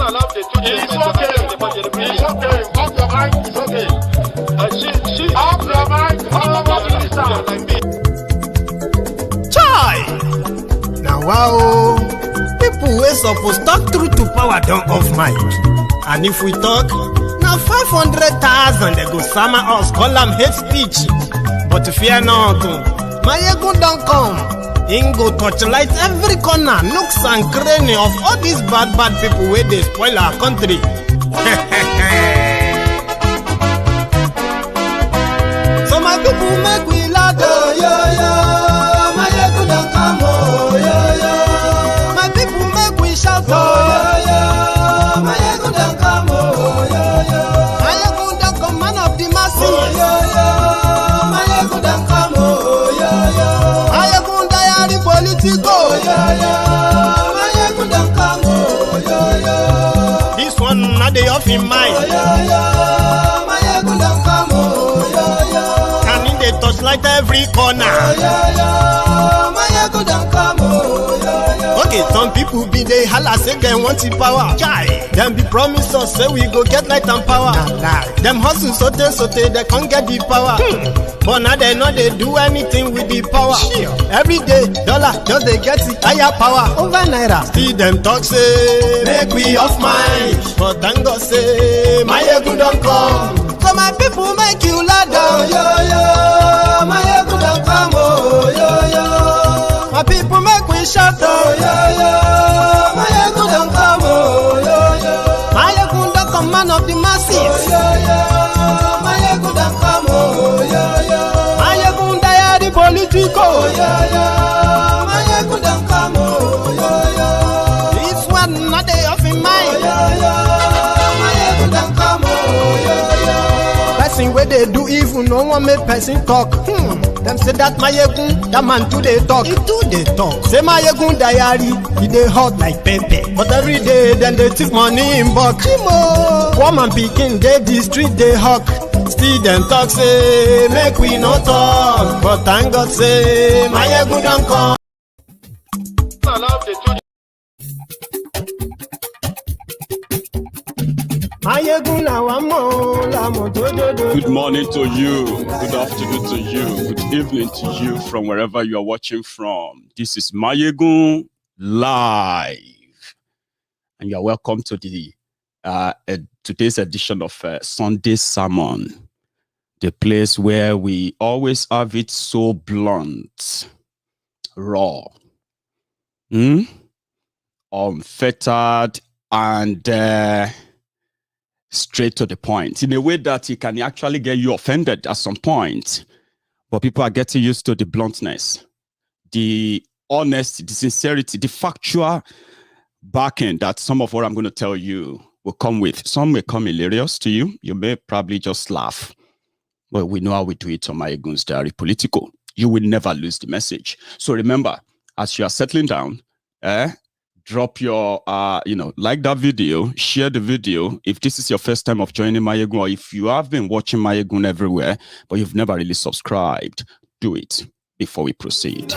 It's okay. It's okay. Off your mic. It's okay. Off your mic. Chai! Now wow, people wey suppose talk truth to power don't off mic. And if we talk, now 500,000 they go summer us, call them hate speech. But fear not, Maiyegun don't come. Ingo torchlight every corner, nooks and cranny of all these bad people where they spoil our country. So my people make we loud, oh yo yo. Maiyegun don't come, oh yo yo. My people make we shout, oh yo yo. Maiyegun don't come, oh yo yo. Maiyegun don't come, man of the masses, oh yo yo. Maiyegun don't come, oh yo yo. Maiyegun diary Politico, oh yo yo. Maiyegun don't come, oh yo yo. This one not the off in mind, oh yo yo. Maiyegun don't come, oh yo yo. And in the touchlight every corner, oh yo yo. Maiyegun don't come, oh yo yo. Okay, some people be they holla say they want the power. Chai, them be promise us say we go get light and power. Nah. Them hustle sote they can't get the power. But now they know they do anything with the power. Sure. Every day, dollar just they get the higher power over naira. See them talk say make we off mind, but thank God say Maiyegun don't come. So my people make you loud, oh yo yo. Maiyegun don't come, oh yo yo. My people make we shout, oh yo yo. Maiyegun don't come, oh yo yo. Maiyegun don't come, man of the masses, oh yo yo. Maiyegun don't come, oh yo yo. Maiyegun diary Politico, oh yo yo. Maiyegun don't come, oh yo yo. This one not they off in mind, oh yo yo. Maiyegun don't come, oh yo yo. Person where they do evil, no one make person talk. Them say that Maiyegun, that man too they talk. He too they talk. Say Maiyegun diary, he they hot like pepper. But every day, then they take money in bulk. Woman picking, they the street they hawk. Still them talk say, make we no talk. But thank God say, Maiyegun don't come. Good morning to you, good afternoon to you, good evening to you from wherever you are watching from. This is Maiyegun Live, and you are welcome to the today's edition of Sunday Sermon, the place where we always have it so blunt, raw, unfettered, and straight to the point, in a way that it can actually get you offended at some point. But people are getting used to the bluntness, the honesty, the sincerity, the factual backing that some of what I'm going to tell you will come with. Some may come hilarious to you. You may probably just laugh. But we know how we do it on Maiyegun's Diary Politico. You will never lose the message. So remember, as you are settling down, drop your, like that video, share the video. If this is your first time of joining Maiyegun, or if you have been watching Maiyegun everywhere, but you've never really subscribed, do it before we proceed.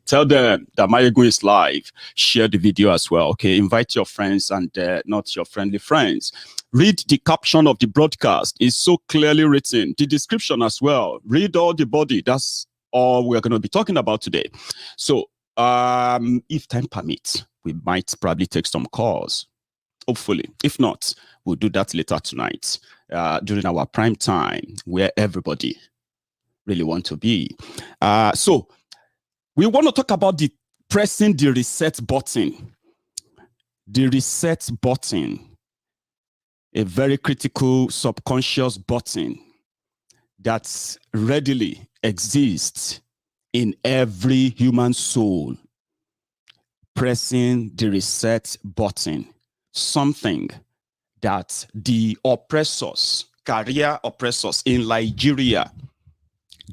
Tell them that Maiyegun is live. Share the video as well. Okay, invite your friends and not your friendly friends. Read the caption of the broadcast. It's so clearly written. The description as well. Read all the body. That's all we're going to be talking about today. So if time permits, we might probably take some calls. Hopefully. If not, we'll do that later tonight during our prime time where everybody really want to be. So we want to talk about pressing the reset button. The reset button. A very critical subconscious button that readily exists in every human soul. Pressing the reset button. Something that the oppressors, career oppressors in Nigeria,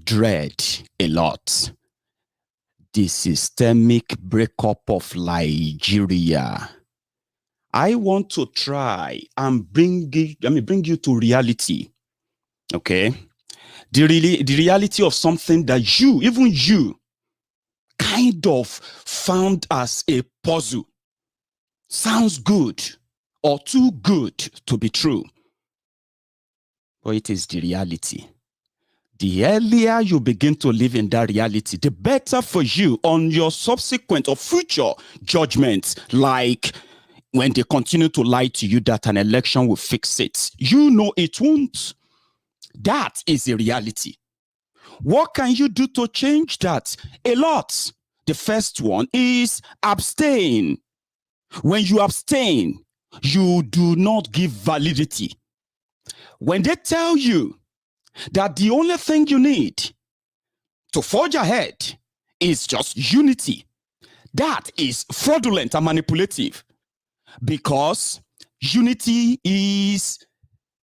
dread a lot. The systemic breakup of Nigeria. I want to try and bring you to reality. Okay? The reality of something that even you, kind of found as a puzzle. Sounds good or too good to be true. But it is the reality. The earlier you begin to live in that reality, the better for you on your subsequent or future judgments, like when they continue to lie to you that an election will fix it. You know it won't. That is the reality. What can you do to change that? A lot. The first one is abstain. When you abstain, you do not give validity. When they tell you that the only thing you need to forge ahead is just unity, that is fraudulent and manipulative, because unity is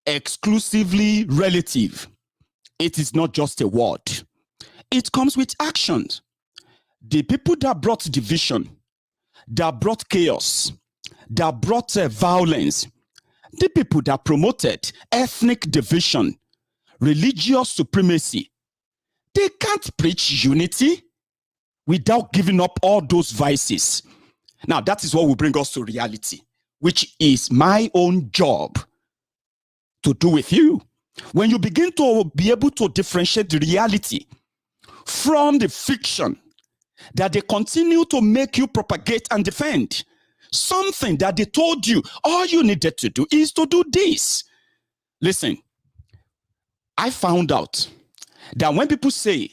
exclusively relative. It is not just a word. It comes with actions. The people that brought division, that brought chaos, that brought violence, the people that promoted ethnic division, religious supremacy, they can't preach unity without giving up all those vices. Now, that is what will bring us to reality, which is my own job to do with you. When you begin to be able to differentiate the reality from the fiction that they continue to make you propagate and defend, something that they told you all you needed to do is to do this. Listen, I found out that when people say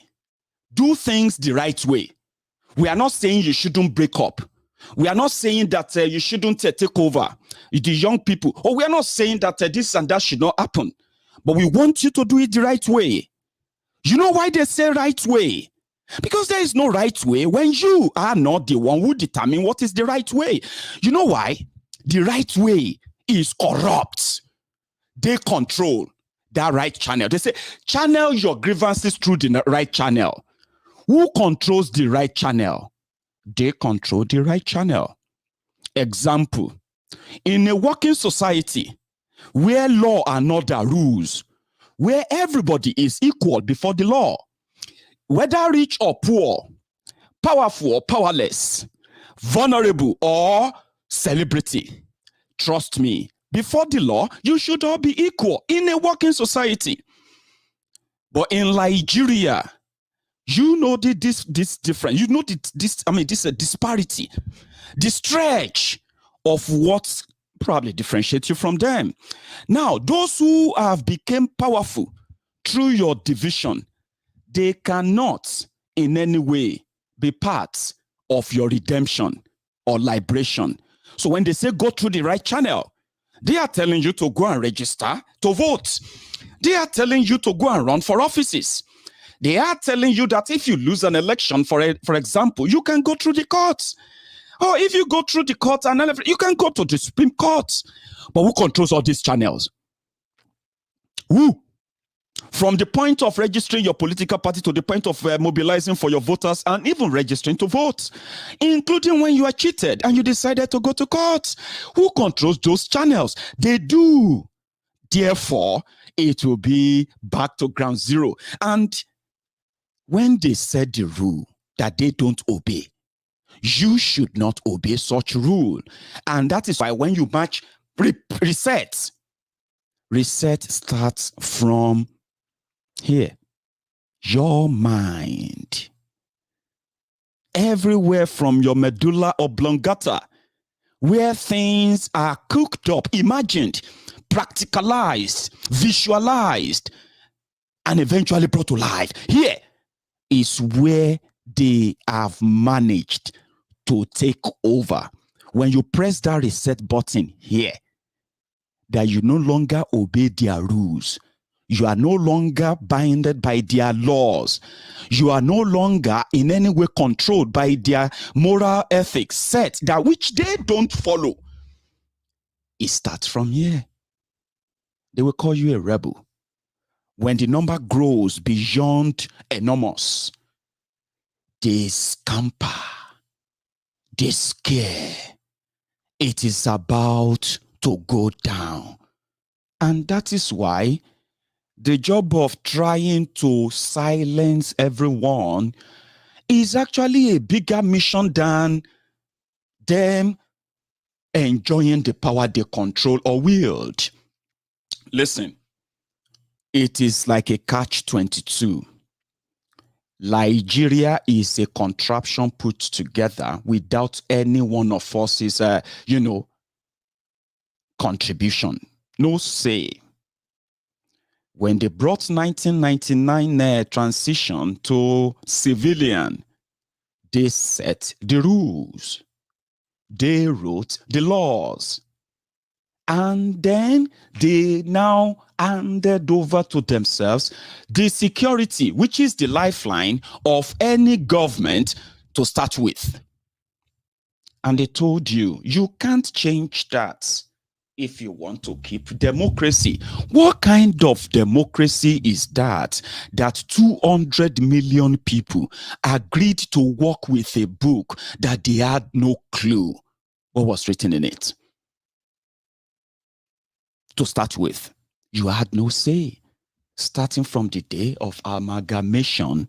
do things the right way, we are not saying you shouldn't break up. We are not saying that you shouldn't take over the young people. Or we are not saying that this and that should not happen. But we want you to do it the right way. You know why they say right way? Because there is no right way when you are not the one who determines what is the right way. You know why? The right way is corrupt. They control that right channel. They say, channel your grievances through the right channel. Who controls the right channel? They control the right channel. Example, in a working society where law and order rules, where everybody is equal before the law, whether rich or poor, powerful or powerless, vulnerable or celebrity, trust me, before the law, you should all be equal in a working society. But in Nigeria, you know this difference. You know this disparity, the stretch of what probably differentiates you from them. Now, those who have become powerful through your division, they cannot in any way be part of your redemption or liberation. So when they say go through the right channel, they are telling you to go and register to vote. They are telling you to go and run for offices. They are telling you that if you lose an election, for example, you can go through the courts. Or if you go through the courts, you can go to the Supreme Court. But who controls all these channels? Who? From the point of registering your political party to the point of mobilizing for your voters and even registering to vote, including when you are cheated and you decided to go to court. Who controls those channels? They do. Therefore, it will be back to ground zero. And when they set the rule that they don't obey, you should not obey such rule. And that is why when you match reset starts from here, your mind. Everywhere from your medulla oblongata, where things are cooked up, imagined, practicalized, visualized, and eventually brought to life. Here is where they have managed to take over. When you press that reset button here, that you no longer obey their rules. You are no longer bounded by their laws. You are no longer in any way controlled by their moral ethics set that which they don't follow. It starts from here. they will call you a rebel. When the number grows beyond enormous, they scamper, they scare. It is about to go down. And that is why the job of trying to silence everyone is actually a bigger mission than them enjoying the power they control or wield. Listen, it is like a catch-22. Nigeria is a contraption put together without any one of us's, contribution. No say. When they brought 1999 transition to civilian, they set the rules. They wrote the laws. And then they now handed over to themselves the security, which is the lifeline of any government to start with. And they told you, you can't change that if you want to keep democracy. What kind of democracy is that? That 200 million people agreed to work with a book that they had no clue what was written in it. To start with, you had no say. Starting from the day of amalgamation,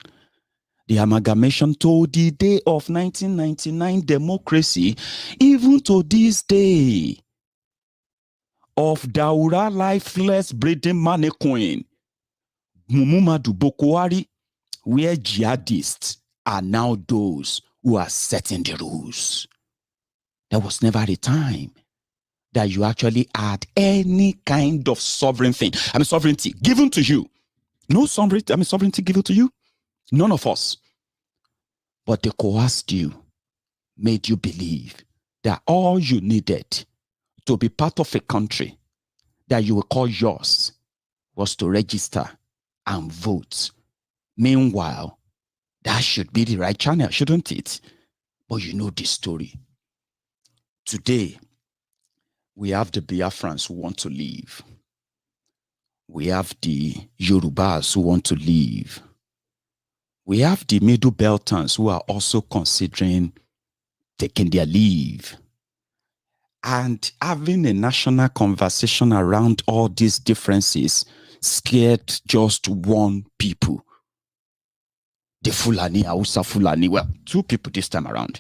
the amalgamation to the day of 1999 democracy, even to this day of Daura lifeless breeding mannequin, Mumumadu Bokwari, where jihadists are now those who are setting the rules. There was never a time that you actually had any kind of sovereignty given to you. No sovereignty given to you. None of us. But they coerced you, made you believe that all you needed to be part of a country that you will call yours was to register and vote. Meanwhile, that should be the right channel, shouldn't it? But you know this story. Today, we have the Biafrans who want to leave. We have the Yorubas who want to leave. We have the Middle Beltons who are also considering taking their leave. And having a national conversation around all these differences scared just one people. The Fulani, Hausa Fulani, well, two people this time around,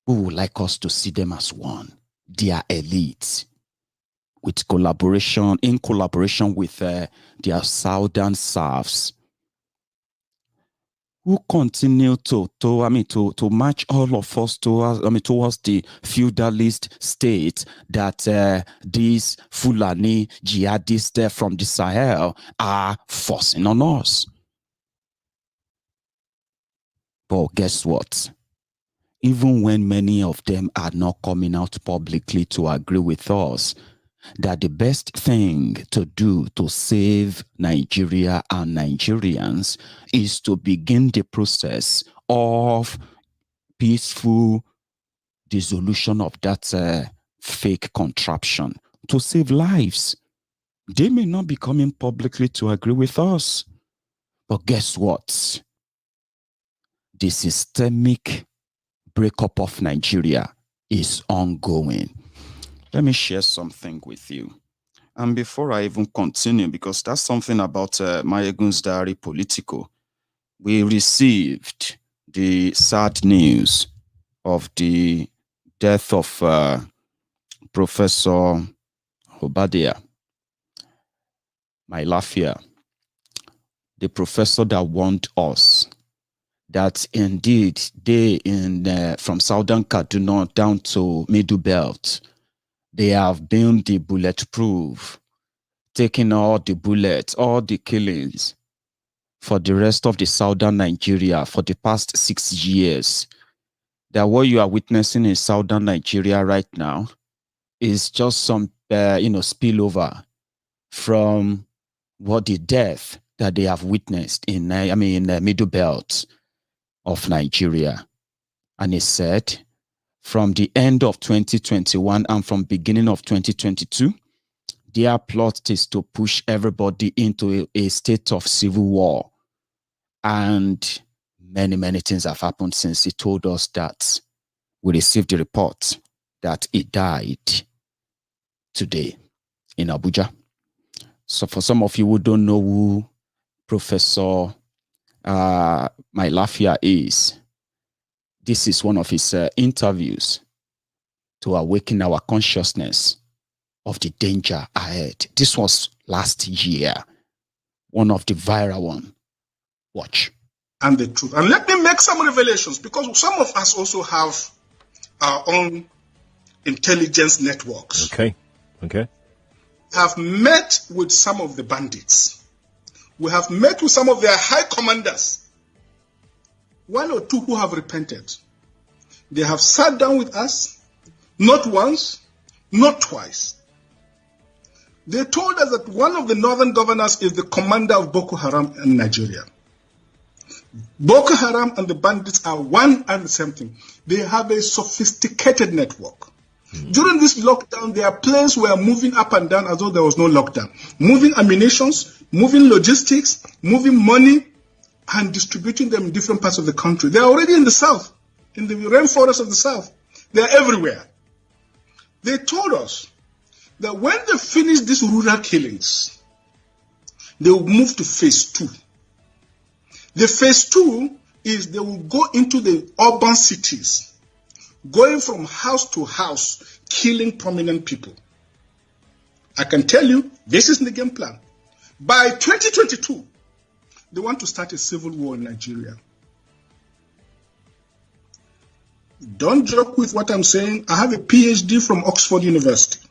who would like us to see them as one. Their elites, in collaboration with their southern serfs, who continue to march all of us towards the feudalist state that these Fulani jihadists from the Sahel are forcing on us. But guess what? Even when many of them are not coming out publicly to agree with us that the best thing to do to save Nigeria and Nigerians is to begin the process of peaceful dissolution of that fake contraption to save lives. They may not be coming publicly to agree with us. But guess what? The systemic breakup of Nigeria is ongoing. Let me share something with you. And before I even continue, because that's something about Maiyegun's diary, Politico, we received the sad news of the death of Professor Obadiah Mailafia, the professor that warned us that indeed they from Southern Kaduna down to Middle Belt, they have been the bulletproof, taking all the bullets, all the killings for the rest of the Southern Nigeria for the past 6 years. That what you are witnessing in Southern Nigeria right now is just some spillover from what the death that they have witnessed in the Middle Belt of Nigeria. And he said from the end of 2021 and from beginning of 2022, Their plot is to push everybody into a state of civil war. And many, many things have happened since he told us that we received the report that he died today in Abuja. So for some of you who don't know who Professor Mailafia is, this is one of his interviews to awaken our consciousness of the danger ahead. This was last year, one of the viral one. Watch. And the truth. And let me make some revelations, because some of us also have our own intelligence networks. Okay. Have met with some of the bandits. We have met with some of their high commanders. One or two who have repented. They have sat down with us, not once, not twice. They told us that one of the northern governors is the commander of Boko Haram in Nigeria. Boko Haram and the bandits are one and the same thing. They have a sophisticated network. During this lockdown, their planes were moving up and down as though there was no lockdown. Moving ammunitions, moving logistics, moving money, and distributing them in different parts of the country. They are already in the south, in the rainforest of the south. They are everywhere. They told us that when they finish these rural killings, they will move to phase 2. The phase 2 is they will go into the urban cities, going from house to house, killing prominent people. I can tell you, this is the game plan. By 2022, they want to start a civil war in Nigeria. Don't joke with what I'm saying. I have a PhD from Oxford University.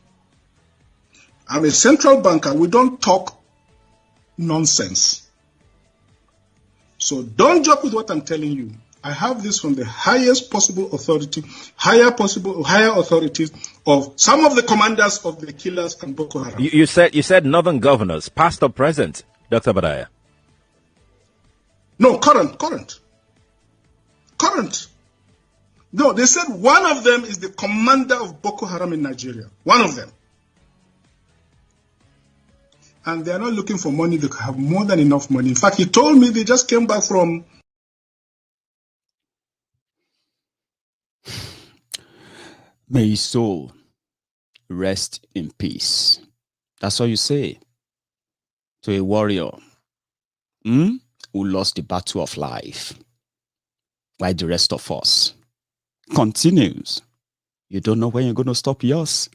I'm a central banker. We don't talk nonsense. So don't joke with what I'm telling you. I have this from the highest possible authority, higher authorities of some of the commanders of the killers and Boko Haram. You said northern governors, past or present, Dr. Badaya? No, current. No, they said one of them is the commander of Boko Haram in Nigeria. One of them. And they are not looking for money. They have more than enough money. In fact, he told me they just came back from... May his soul rest in peace. That's all you say to a warrior who lost the battle of life, like the rest of us. Continues. You don't know when you're going to stop yours.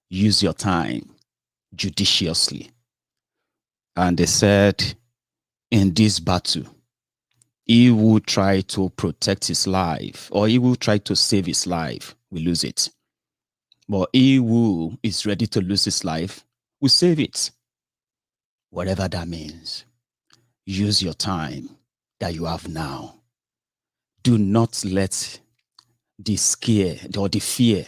Use your time judiciously. And they said, in this battle, he will try to protect his life, or he will try to save his life, will lose it. But he who is ready to lose his life will save it. Whatever that means. Use your time that you have now. Do not let the scare or the fear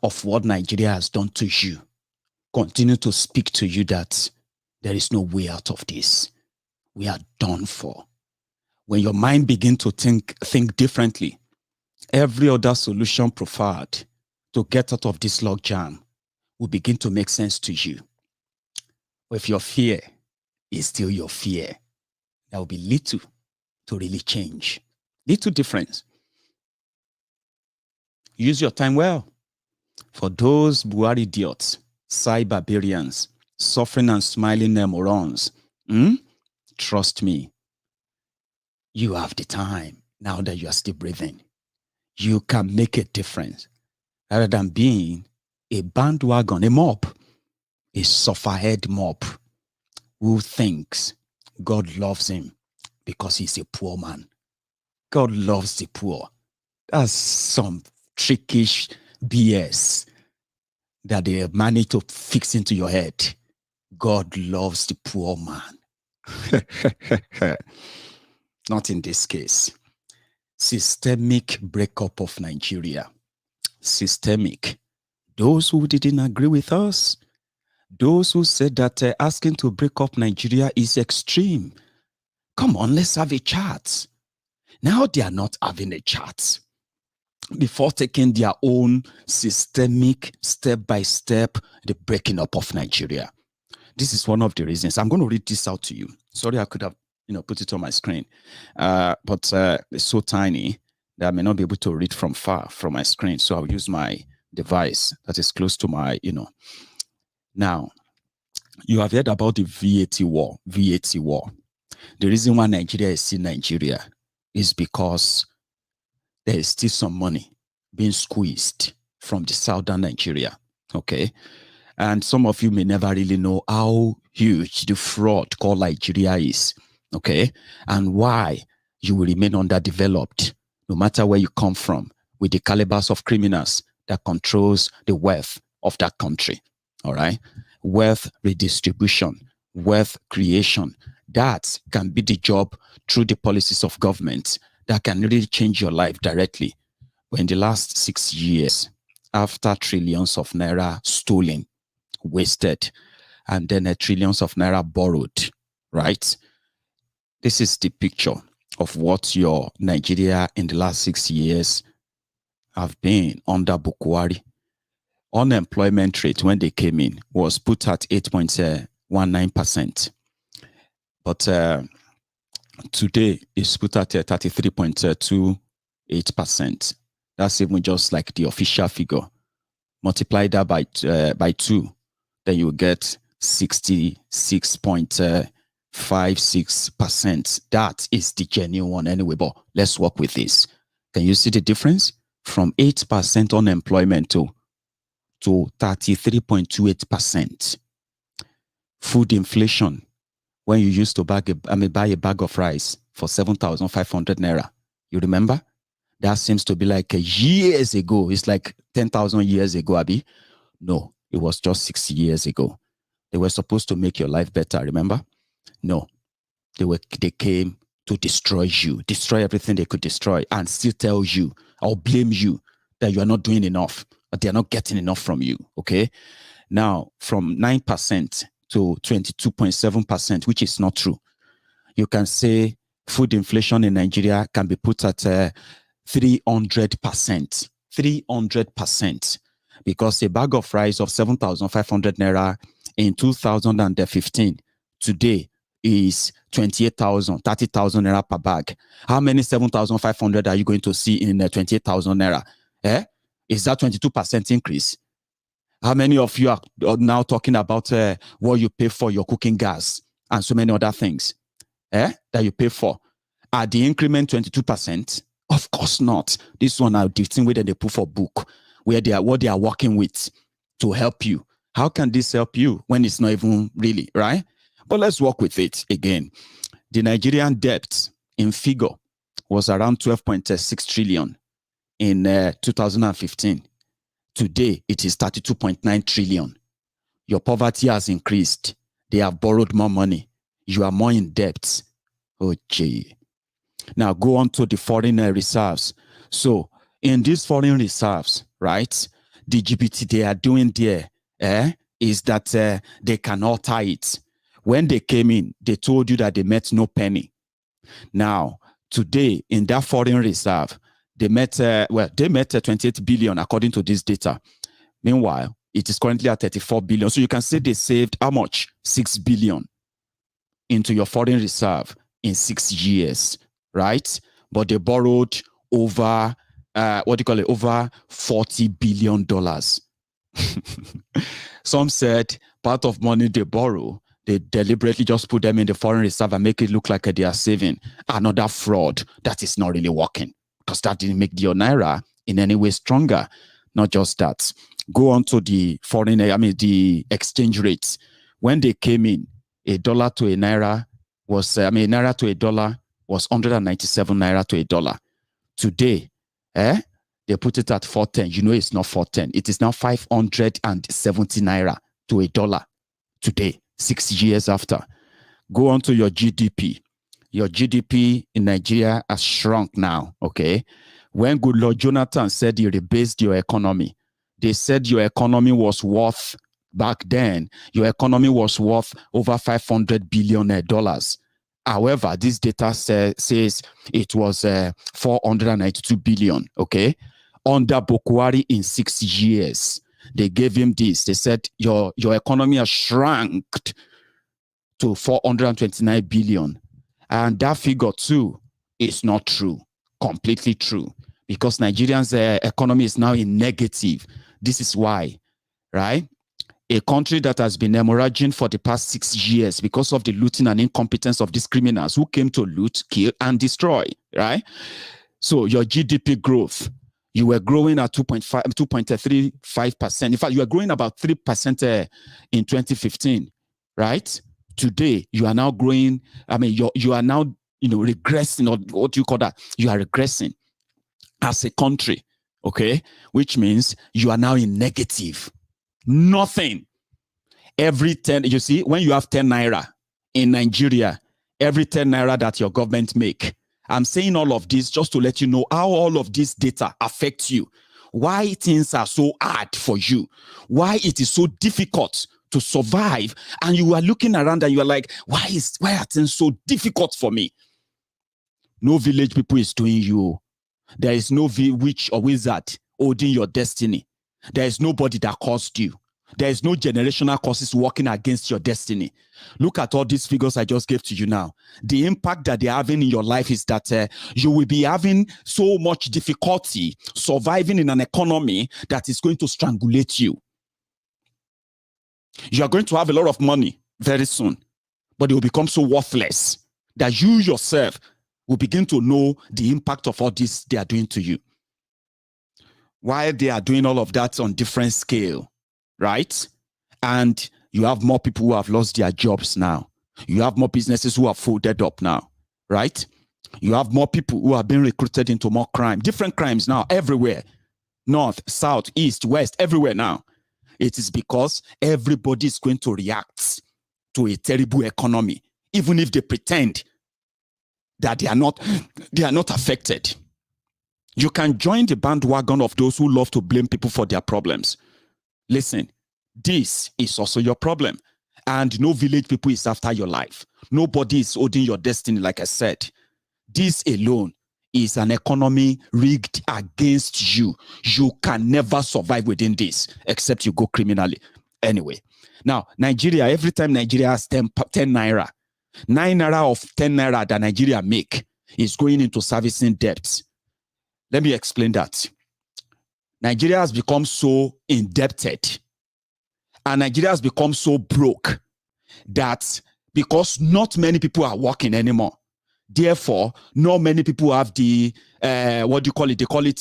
of what Nigeria has done to you continue to speak to you that there is no way out of this. We are done for. When your mind begins to think differently, every other solution proffered to get out of this logjam will begin to make sense to you. If your fear is still your fear, there will be little to really change. Little difference. Use your time well. For those Buhari idiots, Sai barbarians, suffering and smiling morons, trust me, you have the time now that you are still breathing. You can make a difference rather than being a bandwagon, a mob, a sufferhead mob who thinks God loves him because he's a poor man. God loves the poor. That's some trickish BS that they have managed to fix into your head. God loves the poor man. Not in this case. Systemic breakup of Nigeria. Systemic. Those who didn't agree with us, those who said that asking to break up Nigeria is extreme. Come on, let's have a chat. Now they are not having a chat. before taking their own systemic, step-by-step, the breaking up of Nigeria. This is one of the reasons. I'm going to read this out to you. Sorry, I could have, put it on my screen, but it's so tiny that I may not be able to read from far from my screen. So I'll use my device that is close to my, Now, you have heard about the VAT war. VAT war. The reason why Nigeria is still Nigeria is because there is still some money being squeezed from the southern Nigeria. Okay. And some of you may never really know how huge the fraud called Nigeria is. Okay. And why you will remain underdeveloped, no matter where you come from, with the calibers of criminals that controls the wealth of that country. All right. Wealth redistribution, wealth creation. That can be the job through the policies of government that can really change your life directly. In the last 6 years, after trillions of naira stolen, wasted, and then trillions of naira borrowed, right? This is the picture of what your Nigeria in the last 6 years have been under Bukwari. Unemployment rate when they came in was put at 8.19%. But today it's put at 33.28%. That's even just like the official figure. Multiply that by 2, then you get 66.56%. That is the genuine one anyway, but let's work with this. Can you see the difference? From 8% unemployment to 33.28%. Food inflation. When you used to buy a bag of rice for 7,500 naira, you remember? That seems to be like years ago. It's like 10,000 years ago, Abi. No, it was just 6 years ago. They were supposed to make your life better, remember? No, they came to destroy you, destroy everything they could destroy, and still tell you or blame you that you are not doing enough, but they are not getting enough from you, okay? Now, from 9% to 22.7%, which is not true. You can say food inflation in Nigeria can be put at 300%. 300%. Because a bag of rice of 7,500 naira in 2015 today is 28,000, 30,000 naira per bag. How many 7,500 are you going to see in 28,000 naira? Is that 22% increase? How many of you are now talking about what you pay for your cooking gas and so many other things that you pay for? Are the increment 22%? Of course not. This one are the thing where they put for book, where they are what they are working with to help you. How can this help you when it's not even really, right? But let's work with it again. The Nigerian debt in figure was around 12.6 trillion in 2015. Today, it is 32.9 trillion. Your poverty has increased. They have borrowed more money. You are more in debt. Oh, gee. Now, go on to the foreign reserves. So, in these foreign reserves, right, the GPT they are doing there is that they can alter it. When they came in, they told you that they met no penny. Now, today, in that foreign reserve, they met 28 billion according to this data. Meanwhile, it is currently at 34 billion. So you can say they saved how much? 6 billion into your foreign reserve in 6 years, right? But they borrowed over, over $40 billion. Some said part of money they borrow, they deliberately just put them in the foreign reserve and make it look like they are saving. Another fraud that is not really working, because that didn't make the naira in any way stronger. Not just that. Go on to the the exchange rates. When they came in, a dollar to a naira was, naira to a dollar was 197 naira to a dollar. Today, they put it at 410. You know it's not 410. It is now 570 naira to a dollar today, 6 years after. Go on to your GDP. Your GDP in Nigeria has shrunk now, okay? When Goodluck Jonathan said he rebased your economy, they said your economy was worth, back then, your economy was worth over $500 billion. However, this data says it was 492 billion, okay? under Bokwari in 6 years. They gave him this. They said, your economy has shrunk to 429 billion. And that figure too is not true, completely true, because Nigerians' economy is now in negative. This is why, right? A country that has been hemorrhaging for the past 6 years because of the looting and incompetence of these criminals who came to loot, kill, and destroy, right? So your GDP growth, you were growing at 2.35%. In fact, you were growing about 3% in 2015, right? Today, you are now growing. I mean, you are now, regressing, or what do you call that? You are regressing as a country, okay? Which means you are now in negative. Nothing. Every 10, you see, when you have 10 naira in Nigeria, every 10 naira that your government make, I'm saying all of this just to let you know how all of this data affects you, why things are so hard for you, why it is so difficult to survive, and you are looking around and you are like, why are things so difficult for me? No village people is doing you. There is no witch or wizard holding your destiny. There is nobody that caused you. There is no generational causes working against your destiny. Look at all these figures I just gave to you now. The impact that they're having in your life is that you will be having so much difficulty surviving in an economy that is going to strangulate you. You are going to have a lot of money very soon, but it will become so worthless that you yourself will begin to know the impact of all this they are doing to you. Why they are doing all of that on different scale, right? And you have more people who have lost their jobs now. You have more businesses who are folded up now, right? You have more people who are being recruited into more crime, different crimes now everywhere. North, south, east, west, everywhere now. It is because everybody is going to react to a terrible economy, even if they pretend that they are not affected. You can join the bandwagon of those who love to blame people for their problems. Listen, this is also your problem. And no village people is after your life. Nobody is holding your destiny, like I said. This alone is an economy rigged against you. You can never survive within this, except you go criminally. Anyway, now, Nigeria, every time Nigeria has 10 naira, 9 naira of 10 naira that Nigeria make is going into servicing debts. Let me explain that. Nigeria has become so indebted and Nigeria has become so broke that because not many people are working anymore, therefore, not many people have the, what do you call it? They call it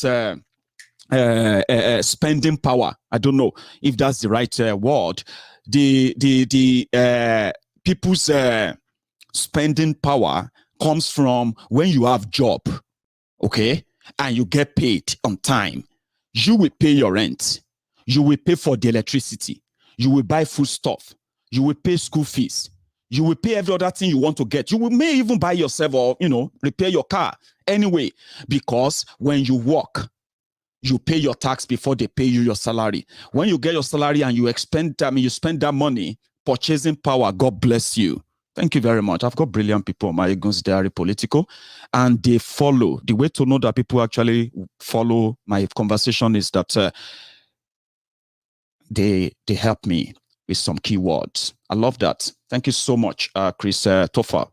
spending power. I don't know if that's the right word. The people's spending power comes from when you have job, okay? And you get paid on time. You will pay your rent. You will pay for the electricity. You will buy food stuff. You will pay school fees. You will pay every other thing you want to get. You may even buy yourself or, repair your car anyway, because when you work, you pay your tax before they pay you your salary. When you get your salary and you spend that money, purchasing power, God bless you. Thank you very much. I've got brilliant people on Maiyegun's diary, Politico, and they follow. The way to know that people actually follow my conversation is that they help me with some keywords. I love that. Thank you so much, Christopher.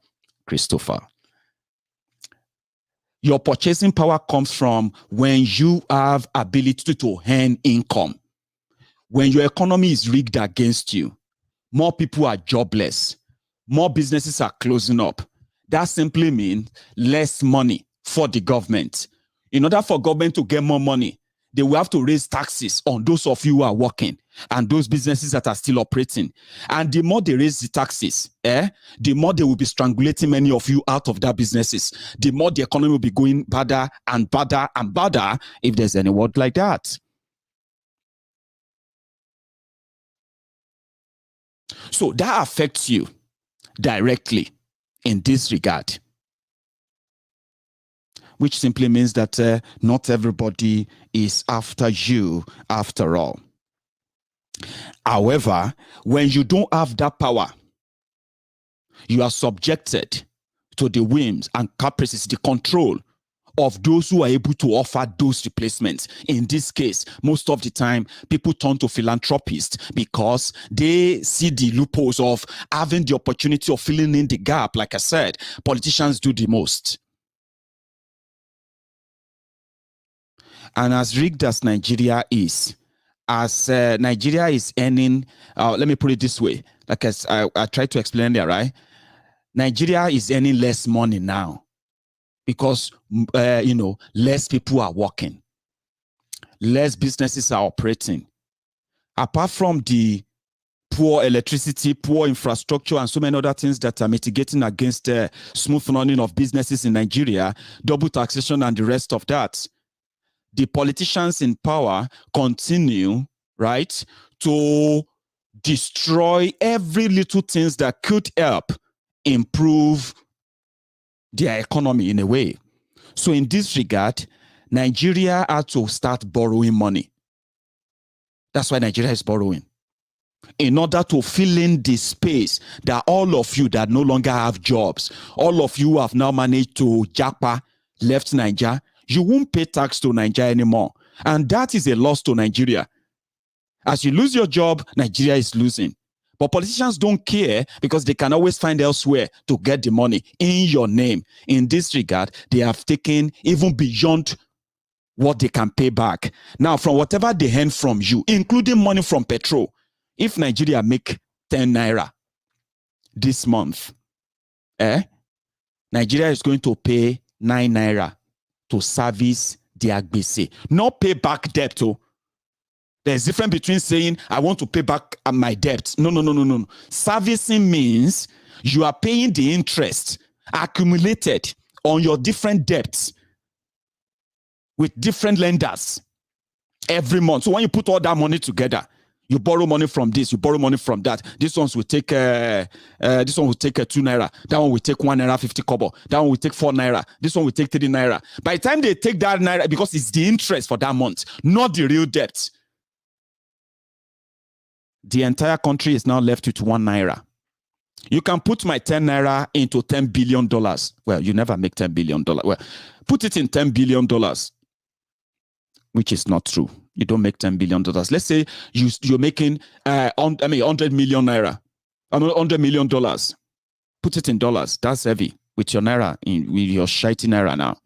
Your purchasing power comes from when you have ability to earn income. When your economy is rigged against you, more people are jobless. More businesses are closing up. That simply means less money for the government. In order for government to get more money, they will have to raise taxes on those of you who are working and those businesses that are still operating. And the more they raise the taxes, the more they will be strangulating many of you out of their businesses. The more the economy will be going badder and badder and badder, if there's any word like that. So that affects you directly in this regard, which simply means that not everybody is after you after all. However, when you don't have that power, you are subjected to the whims and caprices, the control of those who are able to offer those replacements. In this case, most of the time, people turn to philanthropists because they see the loopholes of having the opportunity of filling in the gap. Like I said, politicians do the most. And as rigged as Nigeria is, Nigeria is earning, let me put it this way, like I tried to explain there, right? Nigeria is earning less money now because, less people are working. Less businesses are operating. Apart from the poor electricity, poor infrastructure, and so many other things that are mitigating against smooth running of businesses in Nigeria, double taxation and the rest of that, the politicians in power continue, right, to destroy every little things that could help improve their economy in a way. So in this regard, Nigeria had to start borrowing money. That's why Nigeria is borrowing. In order to fill in the space that all of you that no longer have jobs, all of you have now managed to japa, left Nigeria, you won't pay tax to Nigeria anymore. And that is a loss to Nigeria. As you lose your job, Nigeria is losing. But politicians don't care because they can always find elsewhere to get the money in your name. In this regard, they have taken even beyond what they can pay back. Now, from whatever they earn from you, including money from petrol, if Nigeria make 10 naira this month, Nigeria is going to pay 9 naira to service their gbese. Not pay back debt. There's a difference between saying, I want to pay back my debt. No. Servicing means you are paying the interest accumulated on your different debts with different lenders every month. So when you put all that money together, you borrow money from this, you borrow money from that. This one will take 2 naira. That one will take 1 naira 50 kobo. That one will take 4 naira. This one will take 3 naira. By the time they take that naira, because it's the interest for that month, not the real debt, the entire country is now left with 1 naira. You can put my 10 naira into $10 billion. Well, you never make $10 billion. Well, put it in $10 billion, which is not true. You don't make $10 billion. Let's say you're making 100 million naira, $100 million. Put it in dollars. That's heavy with your naira, with your shitey naira now.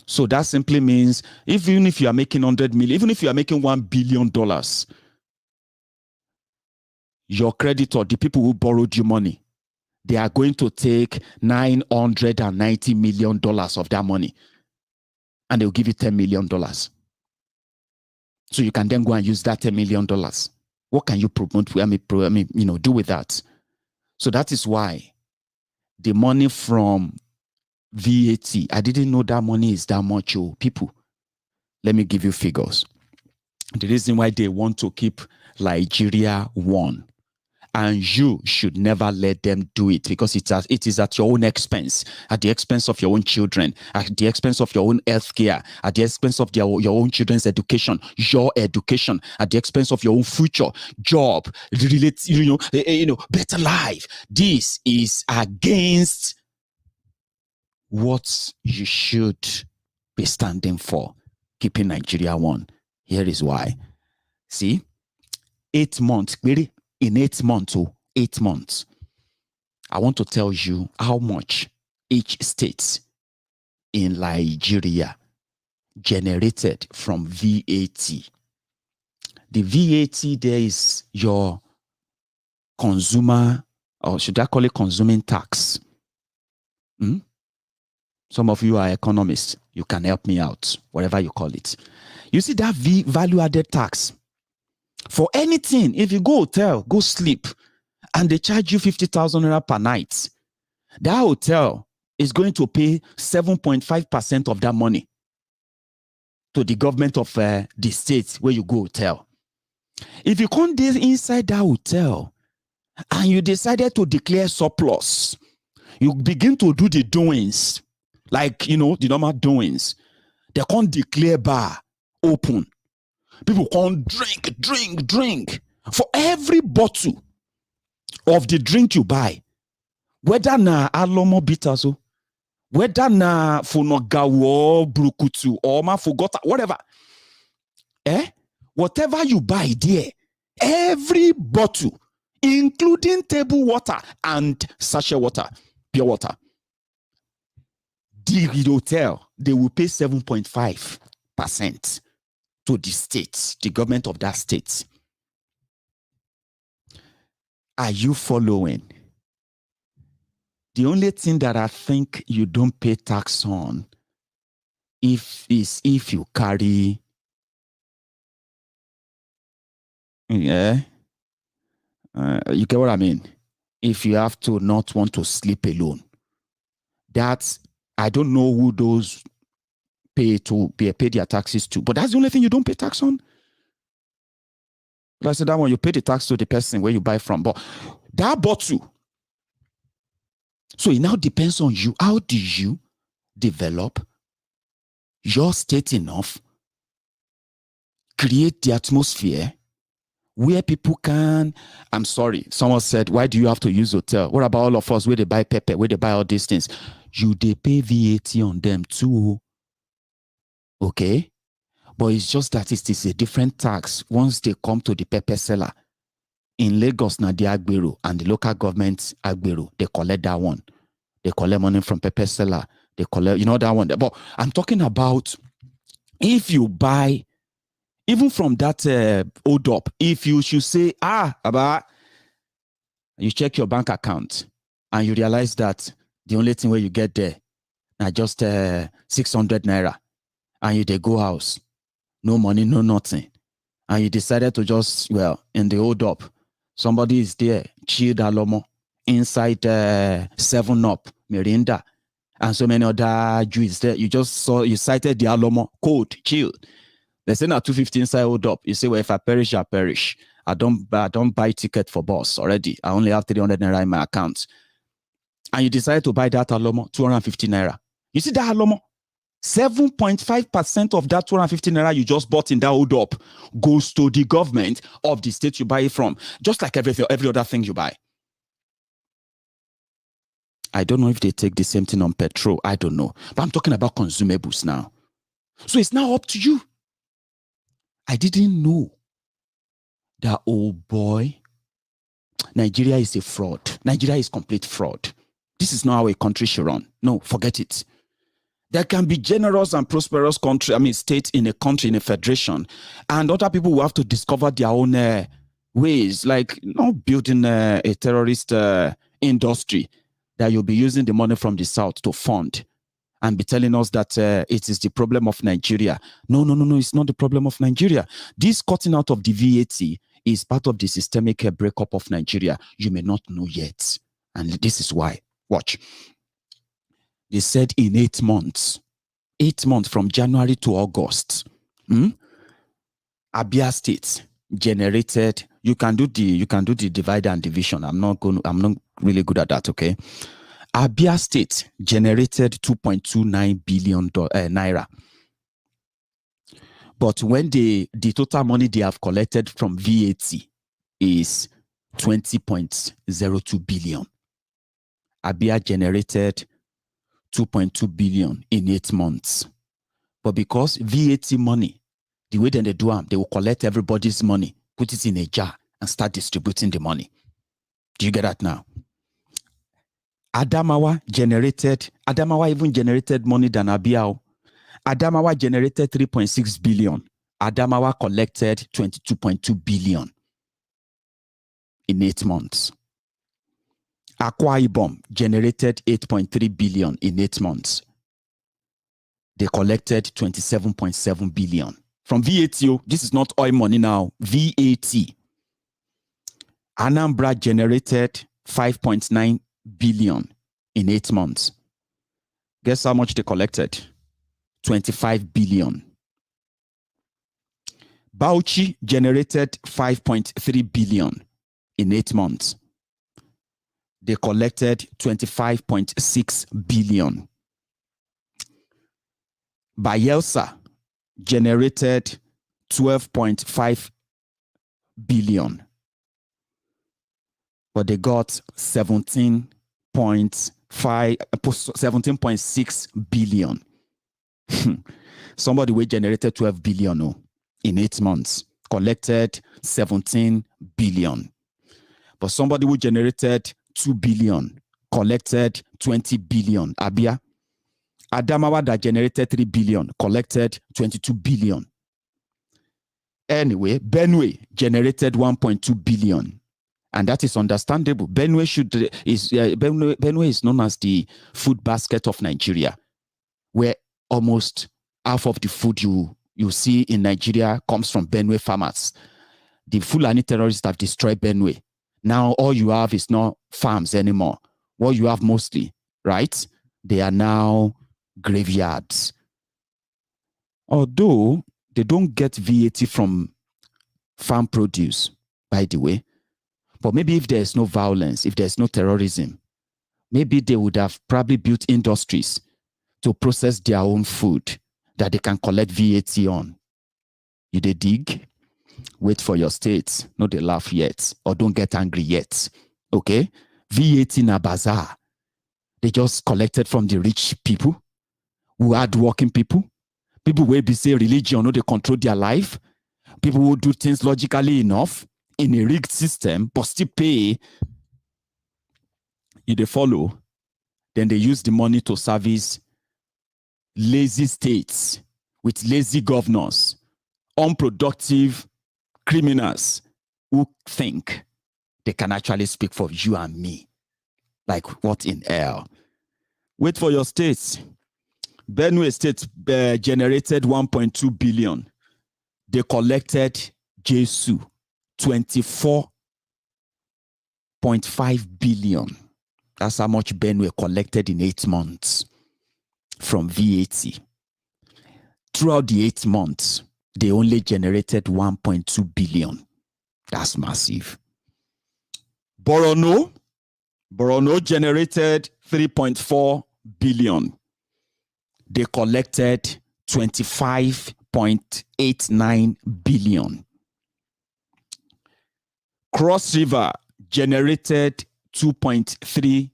So that simply means even if you are making 100 million, even if you are making $1 billion, your creditor, the people who borrowed you money, they are going to take $990 million of that money. And they'll give you $10 million. So you can then go and use that $10 million. What can you promote? Do with that? So that is why the money from VAT, I didn't know that money is that much. People, let me give you figures. The reason why they want to keep Nigeria one, and you should never let them do it because it is at your own expense, at the expense of your own children, at the expense of your own healthcare, at the expense of your own children's education, your education, at the expense of your own future, job, better life. This is against what you should be standing for, keeping Nigeria one. Here is why. See, 8 months, really. In 8 months, 8 months, I want to tell you how much each state in Nigeria generated from VAT. The VAT there is your consumer, or should I call it consuming tax? Some of you are economists. You can help me out, whatever you call it. You see that value added tax? For anything, if you go hotel, go sleep, and they charge you 50,000 naira per night, that hotel is going to pay 7.5% of that money to the government of the state where you go hotel. If you come there inside that hotel and you decided to declare surplus, you begin to do the doings, like, the normal doings. They can't declare bar open. People can't drink. For every bottle of the drink you buy, whether na alomo bitter, Whether na funogawo brukutu or ma forgot whatever. Whatever you buy there, every bottle, including table water and sachet water, pure water, the hotel, they will pay 7.5% to the state, the government of that state. Are you following? The only thing that I think you don't pay tax on is if you carry, you get what I mean? If you have to not want to sleep alone. That's, I don't know who those pay their taxes to, but that's the only thing you don't pay tax on. Like I said, that one you pay the tax to the person where you buy from, but that bottle. So it now depends on you. How do you develop your state enough, create the atmosphere where people can, I'm sorry, someone said, why do you have to use hotel? What about all of us where they buy pepper, where they buy all these things? They pay VAT on them too. Okay? But it's just that it is a different tax once they come to the pepper seller. In Lagos, na the Agbero and the local government Agbero, they collect that one. They collect money from pepper seller. They collect, that one. But I'm talking about if you buy, even from that hold up, if you should say, Aba, you check your bank account and you realize that the only thing where you get there are just 600 naira and you they go house, no money, no nothing. And you decided to just, in the hold up, somebody is there, chilled alomo, inside 7-Up, Mirinda, and so many other juice there. You cited the alomo, code, chill. They say now 250 inside hold up. You say, well, if I perish, I perish. I don't buy ticket for bus already. I only have 300 naira in my account. And you decide to buy that alomo, 250 naira. You see that alomo? 7.5% of that 250 naira you just bought in that hold up goes to the government of the state you buy it from. Just like every other thing you buy. I don't know if they take the same thing on petrol. I don't know. But I'm talking about consumables now. So it's now up to you. I didn't know that, oh boy, Nigeria is a fraud. Nigeria is complete fraud. This is not how a country should run. No, forget it. There can be generous and prosperous states in a country, in a federation, and other people will have to discover their own ways, like not building a terrorist industry that you'll be using the money from the south to fund and be telling us that it is the problem of Nigeria. No, it's not the problem of Nigeria. This cutting out of the VAT is part of the systemic breakup of Nigeria. You may not know yet. And this is why. Watch. They said in 8 months from January to August, Abia State generated, you can do the divide and division. I'm not really good at that, okay? Abia State generated 2.29 billion naira. But when the total money they have collected from VAT is 20.02 billion. Abia generated 2.2 billion in 8 months. But because VAT money, the way that they do them, they will collect everybody's money, put it in a jar, and start distributing the money. Do you get that now? Adamawa even generated money than Abia. Adamawa generated 3.6 billion. Adamawa collected 22.2 billion in 8 months. Akwa Ibom generated 8.3 billion in 8 months. They collected 27.7 billion. From VAT, this is not oil money now, VAT. Anambra generated 5.9 billion in 8 months. Guess how much they collected? 25 billion. Bauchi generated 5.3 billion in 8 months. They collected 25.6 billion. Bayelsa generated 12.5 billion. But they got 17.2 17.6 billion. Somebody we generated 12 billion in 8 months, collected 17 billion. But somebody who generated 2 billion, collected 20 billion. Abia. Adamawa that generated 3 billion, collected 22 billion. Anyway, Benue generated 1.2 billion. And that is understandable. Benue is known as the food basket of Nigeria, where almost half of the food you see in Nigeria comes from Benue farmers. The Fulani terrorists have destroyed Benue. Now all you have is not farms anymore. What you have mostly, right? They are now graveyards. Although they don't get VAT from farm produce, by the way. But maybe if there's no violence, if there's no terrorism, maybe they would have probably built industries to process their own food that they can collect VAT on. You dey dig? Wait for your states. No, they laugh yet. Or don't get angry yet. Okay? VAT in a bazaar. They just collected from the rich people, who hard working people who be say religion, no, they control their life. People who do things logically enough in a rigged system, but still pay. If they follow, then they use the money to service lazy states with lazy governors, unproductive criminals who think they can actually speak for you and me. Like, what in hell? Wait for your states. Benue State generated 1.2 billion. They collected Jesu 24.5 billion. That's how much Benue collected in 8 months from VAT. Throughout the 8 months, they only generated 1.2 billion. That's massive. Borno generated 3.4 billion. They collected 25.89 billion. Cross River generated 2.3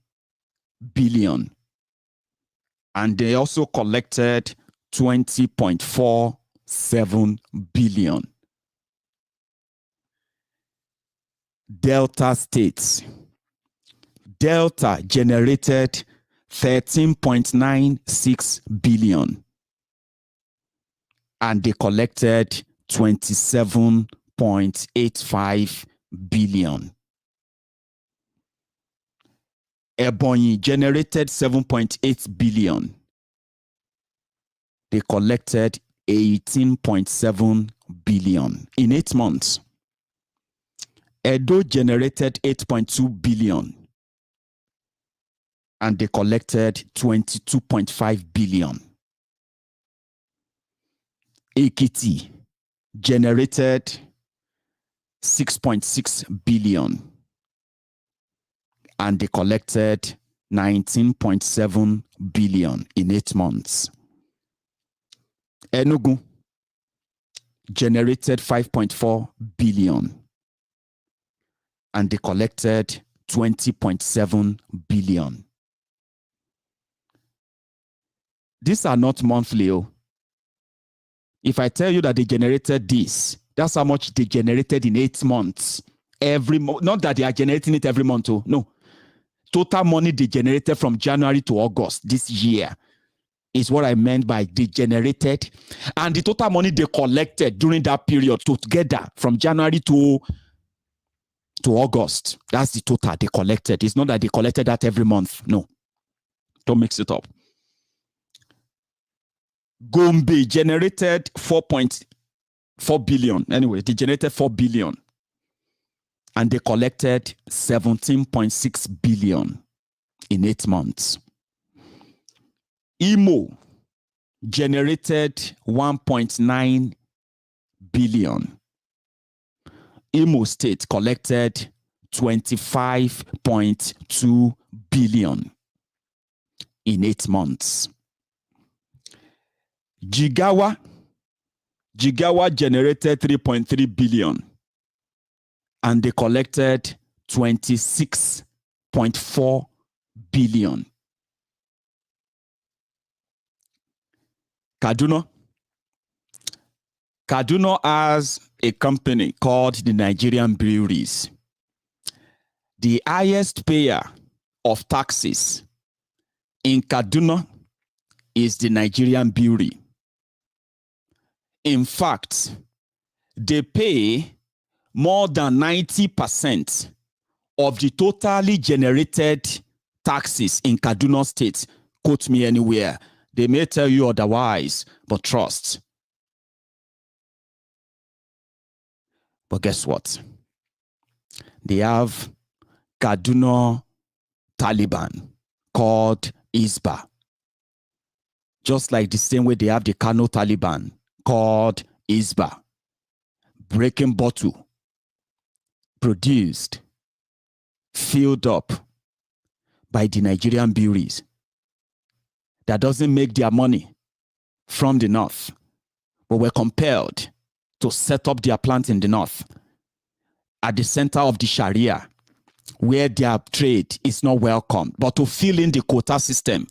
billion. And they also collected 20.47 billion. Delta states. Delta generated 13.96 billion. And they collected 27.85 billion. Ebonyi generated 7.8 billion. They collected 18.7 billion in 8 months. Edo generated 8.2 billion. And they collected 22.5 billion. Ekiti generated 6.6 billion. And they collected 19.7 billion in 8 months. Enugu generated 5.4 billion. And they collected 20.7 billion. These are not monthly. If I tell you that they generated this, that's how much they generated in 8 months. Every month. Not that they are generating it every month. No. Total money they generated from January to August this year is what I meant by they generated. And the total money they collected during that period together from January to August. That's the total they collected. It's not that they collected that every month. No. Don't mix it up. Gombe generated 4.4 billion. Anyway, they generated 4 billion. And they collected 17.6 billion in 8 months. Imo generated 1.9 billion. Imo State collected 25.2 billion in 8 months. Jigawa generated 3.3 billion. And they collected 26.4 billion. Kaduna has a company called the Nigerian Breweries. The highest payer of taxes in Kaduna is the Nigerian Brewery. In fact, they pay more than 90% of the totally generated taxes in Kaduna State. Quote me anywhere. They may tell you otherwise, but trust. But guess what? They have Kaduna Taliban called Isba. Just like the same way they have the Kano Taliban called Isba. Breaking bottle, produced, filled up by the Nigerian breweries that doesn't make their money from the north, but were compelled to set up their plant in the north at the center of the Sharia, where their trade is not welcome. But to fill in the quota system,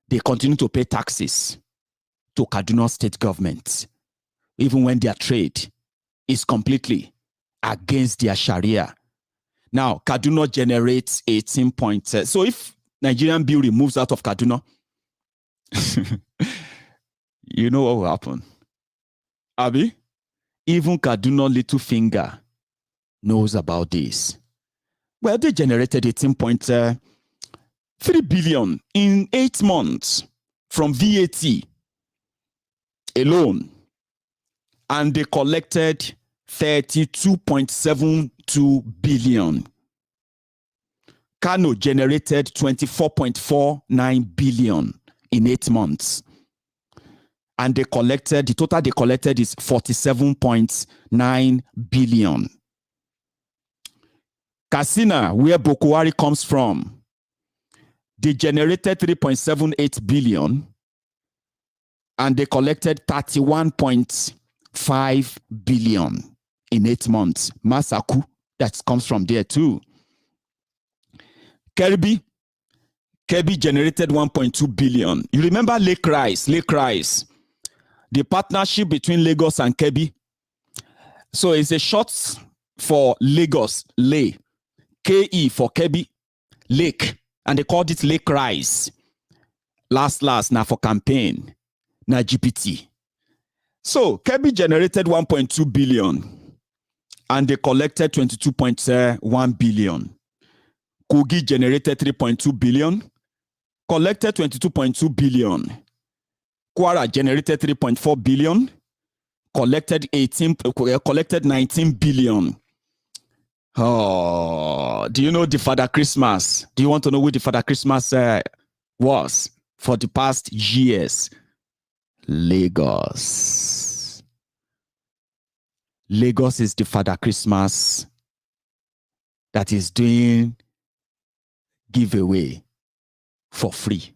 they continue to pay taxes to Kaduna state government, even when their trade is completely against their Sharia. Now, Kaduna generates 18 points. So if Nigerian brewery moves out of Kaduna, you know what will happen? Abi, even Kaduna Little Finger knows about this. Well, they generated 18.3 billion in 8 months from VAT alone. And they collected 32.72 billion. Kano generated 24.49 billion in 8 months. And they collected, the total they collected is 47.9 billion. Katsina, where Boko Haram comes from, they generated 3.78 billion and they collected 31.5 billion in 8 months. Masaku, that comes from there too. Kebbi generated 1.2 billion. You remember Lake Rice, the partnership between Lagos and Kebbi. So it's a short for Lagos, Lay, KE for Kebbi, Lake, and they called it Lake Rice. Last, now for campaign, now GPT. So Kebbi generated 1.2 billion and they collected 22.1 billion. Kogi generated 3.2 billion, collected 22.2 billion. Kwara generated 3.4 billion, collected 19 billion. Oh, do you know the Father Christmas? Do you want to know who the Father Christmas was for the past years? Lagos. Lagos is the Father Christmas that is doing giveaway for free.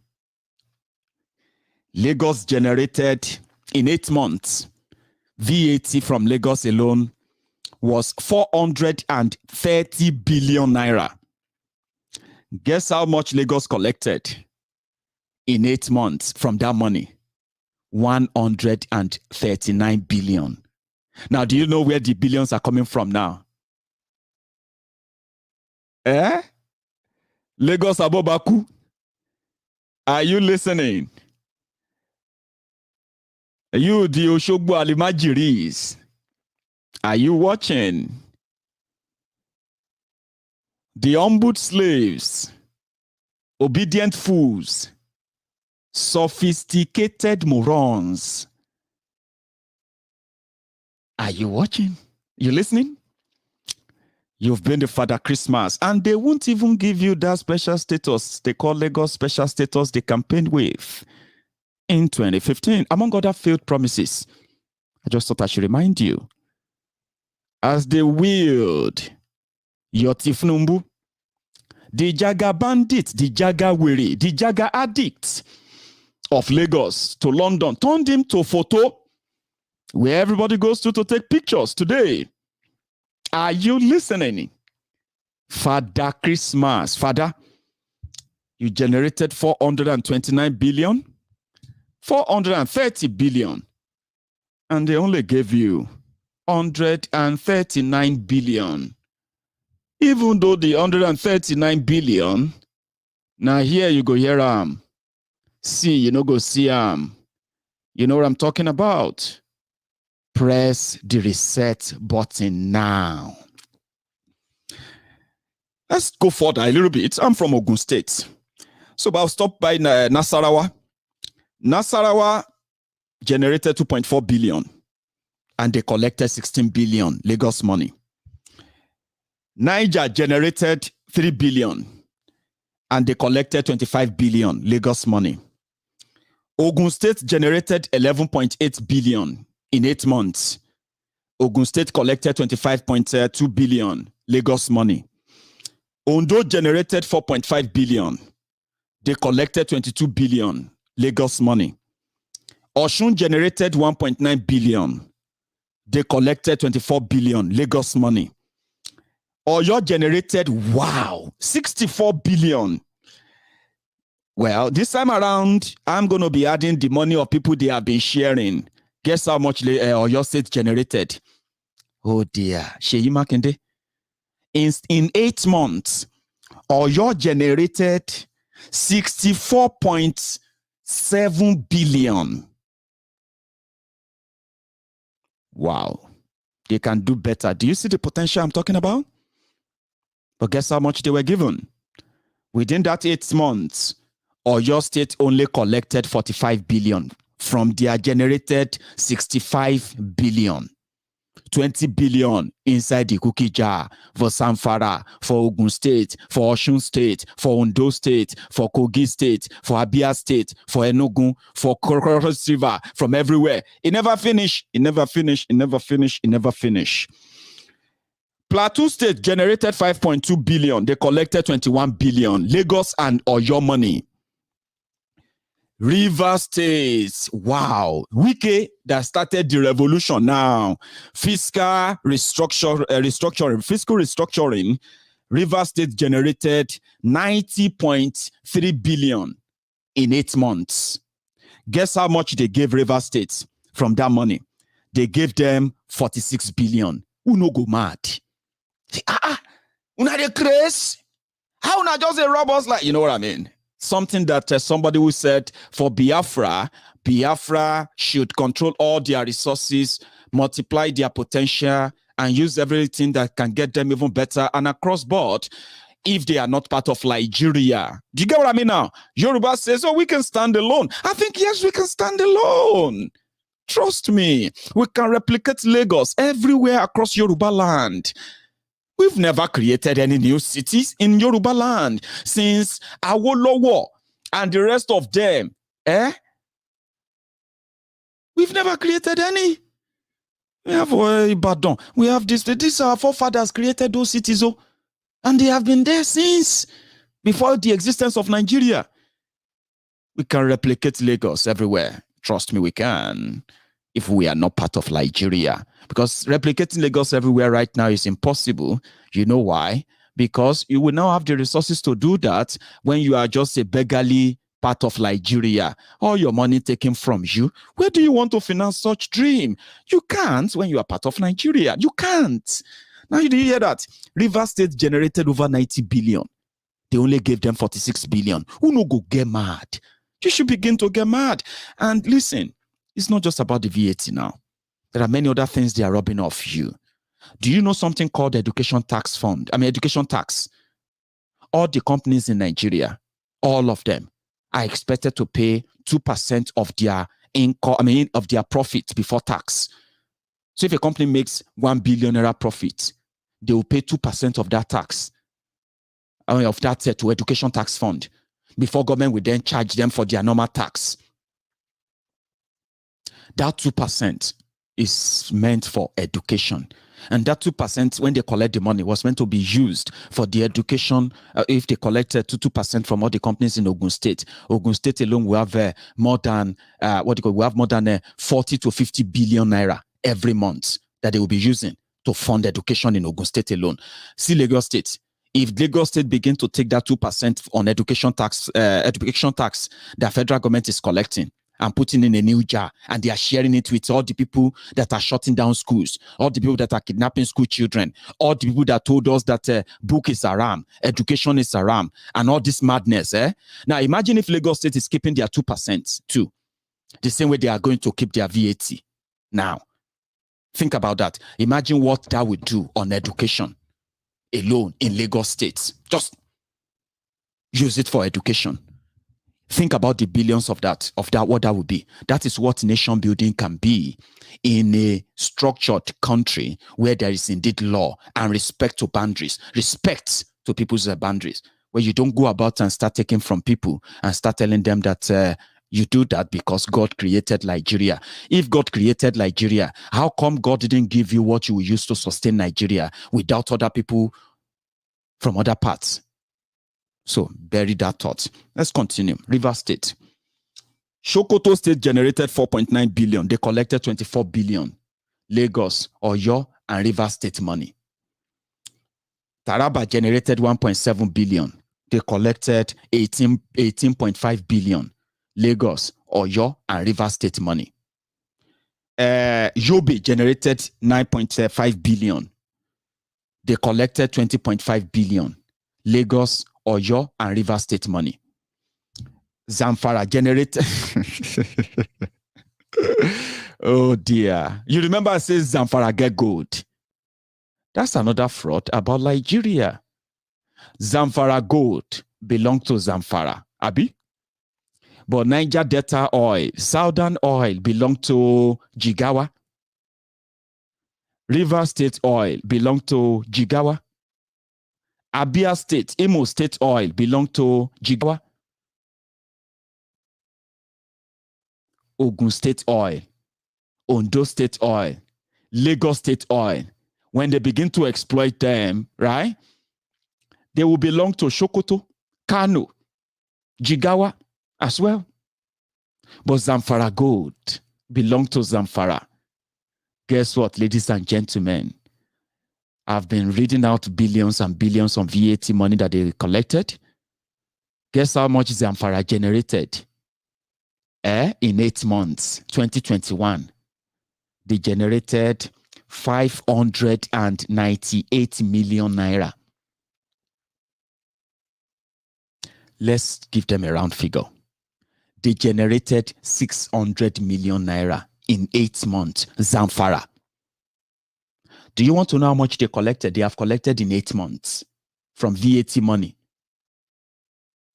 Lagos generated in 8 months, VAT from Lagos alone was 430 billion naira. Guess how much Lagos collected in 8 months from that money? 139 billion. Now, do you know where the billions are coming from now? Lagos Abobaku, are you listening? You, the Oshogbo Alimajiris, are you watching? The humbled slaves, obedient fools, sophisticated morons. Are you watching? You listening? You've been the Father Christmas, and they won't even give you that special status they call Lagos special status they campaigned with in 2015, among other failed promises. I just thought I should remind you. As they wheeled your Tifnumbu, the Jaga bandit, the Jaga weary, the Jaga addict of Lagos to London, turned him to photo where everybody goes to take pictures today. Are you listening? Father Christmas, Father, You generated 429 billion, 430 billion, and they only gave you 139 billion. Even though the 139 billion, now here you go hear see, you know, go see you know what I'm talking about? Press the reset button now. Let's go further a little bit. I'm from Ogun State. So I'll stop by Nasarawa. Nasarawa generated 2.4 billion and they collected 16 billion Lagos money. Niger generated 3 billion and they collected 25 billion Lagos money. Ogun State generated 11.8 billion in 8 months. Ogun State collected 25.2 billion Lagos money. Ondo generated 4.5 billion. They collected 22 billion Lagos money. Osun generated 1.9 billion. They collected 24 billion Lagos money. Oyo generated, 64 billion. Well, this time around, I'm going to be adding the money of people they have been sharing. Guess how much Oyo State generated? Oh dear. Sheyi Makinde. In 8 months, Oyo generated 64.7 billion. Wow. They can do better. Do you see the potential I'm talking about? But guess how much they were given? Within that 8 months, Oyo State only collected 45 billion from their generated 65 billion. 20 billion inside the cookie jar for Zamfara, for Ogun State, for Osun State, for Ondo State, for Kogi State, for Abia State, for Enugu, for Cross River, from everywhere. It never finished. It never finished. It never finished. It never finished. Plateau State generated 5.2 billion. They collected 21 billion. Lagos and Oyo money. River State, wow. Wike that started the revolution now. Fiscal restructuring. River State generated 90.3 billion in 8 months. Guess how much they gave River State from that money? They gave them 46 billion. Who no go mad? Una dey craze? How una just rob us like, you know what I mean? Something that somebody who said for Biafra should control all their resources, multiply their potential, and use everything that can get them even better and across board if they are not part of Nigeria. Do you get what I mean now? Yoruba says, oh, we can stand alone. I think, yes, we can stand alone. Trust me, we can replicate Lagos everywhere across Yoruba land. We've never created any new cities in Yoruba land since Awolowo and the rest of them. We've never created any. We have Ibadan. We have this. These our forefathers created those cities, and they have been there since before the existence of Nigeria. We can replicate Lagos everywhere. Trust me, we can. If we are not part of Nigeria. Because replicating Lagos everywhere right now is impossible. You know why? Because you will now have the resources to do that when you are just a beggarly part of Nigeria. All your money taken from you. Where do you want to finance such dream? You can't when you are part of Nigeria. You can't. Now you hear that? River State generated over 90 billion. They only gave them 46 billion. Who no go get mad? You should begin to get mad. And listen, it's not just about the VAT now. There are many other things they are robbing off you. Do you know something called education tax fund? Education tax. All the companies in Nigeria, all of them, are expected to pay 2% of their income, of their profit before tax. So if a company makes 1 billion naira profit, they will pay 2% of that tax, of that to education tax fund, before government will then charge them for their normal tax. That 2% is meant for education. And that 2%, when they collect the money, was meant to be used for the education. If they collected 2% from all the companies in Ogun State alone will have more than we have more than 40 to 50 billion naira every month that they will be using to fund education in Ogun State alone. See Lagos State. If Lagos State begin to take that 2% on education tax that federal government is collecting and putting in a new jar, and they are sharing it with all the people that are shutting down schools, all the people that are kidnapping school children, all the people that told us that book is haram, education is haram, and all this madness. Now imagine if Lagos State is keeping their 2% too, the same way they are going to keep their VAT. Now, think about that. Imagine what that would do on education alone in Lagos State. Just use it for education. Think about the billions of that, what that would be. That is what nation building can be in a structured country where there is indeed law and respect to boundaries, respect to people's boundaries, where you don't go about and start taking from people and start telling them that you do that because God created Nigeria. If God created Nigeria, how come God didn't give you what you will use to sustain Nigeria without other people from other parts? So bury that thought. Let's continue. Rivers State. Sokoto State generated 4.9 billion. They collected 24 billion. Lagos, Oyo, and Rivers State money. Taraba generated 1.7 billion. They collected 18.5 billion. Lagos, Oyo, and Rivers State money. Yobe generated 9.5 billion. They collected 20.5 billion. Lagos, Oyo, and Rivers State money. Zamfara generated... Oh dear. You remember I said Zamfara get gold. That's another fraud about Nigeria. Zamfara gold belongs to Zamfara. Abi? But Niger Delta oil, Southern oil belong to Jigawa. River State oil belong to Jigawa. Abia State, Imo State oil belong to Jigawa. Ogun State oil, Ondo State oil, Lagos State oil. When they begin to exploit them, right, they will belong to Sokoto, Kano, Jigawa as well. But Zamfara gold belong to Zamfara. Guess what, ladies and gentlemen? I've been reading out billions and billions on VAT money that they collected. Guess how much Zamfara generated? In 8 months, 2021, they generated 598 million naira. Let's give them a round figure. They generated 600 million naira in 8 months, Zamfara. Do you want to know how much they collected? They have collected in 8 months from VAT money.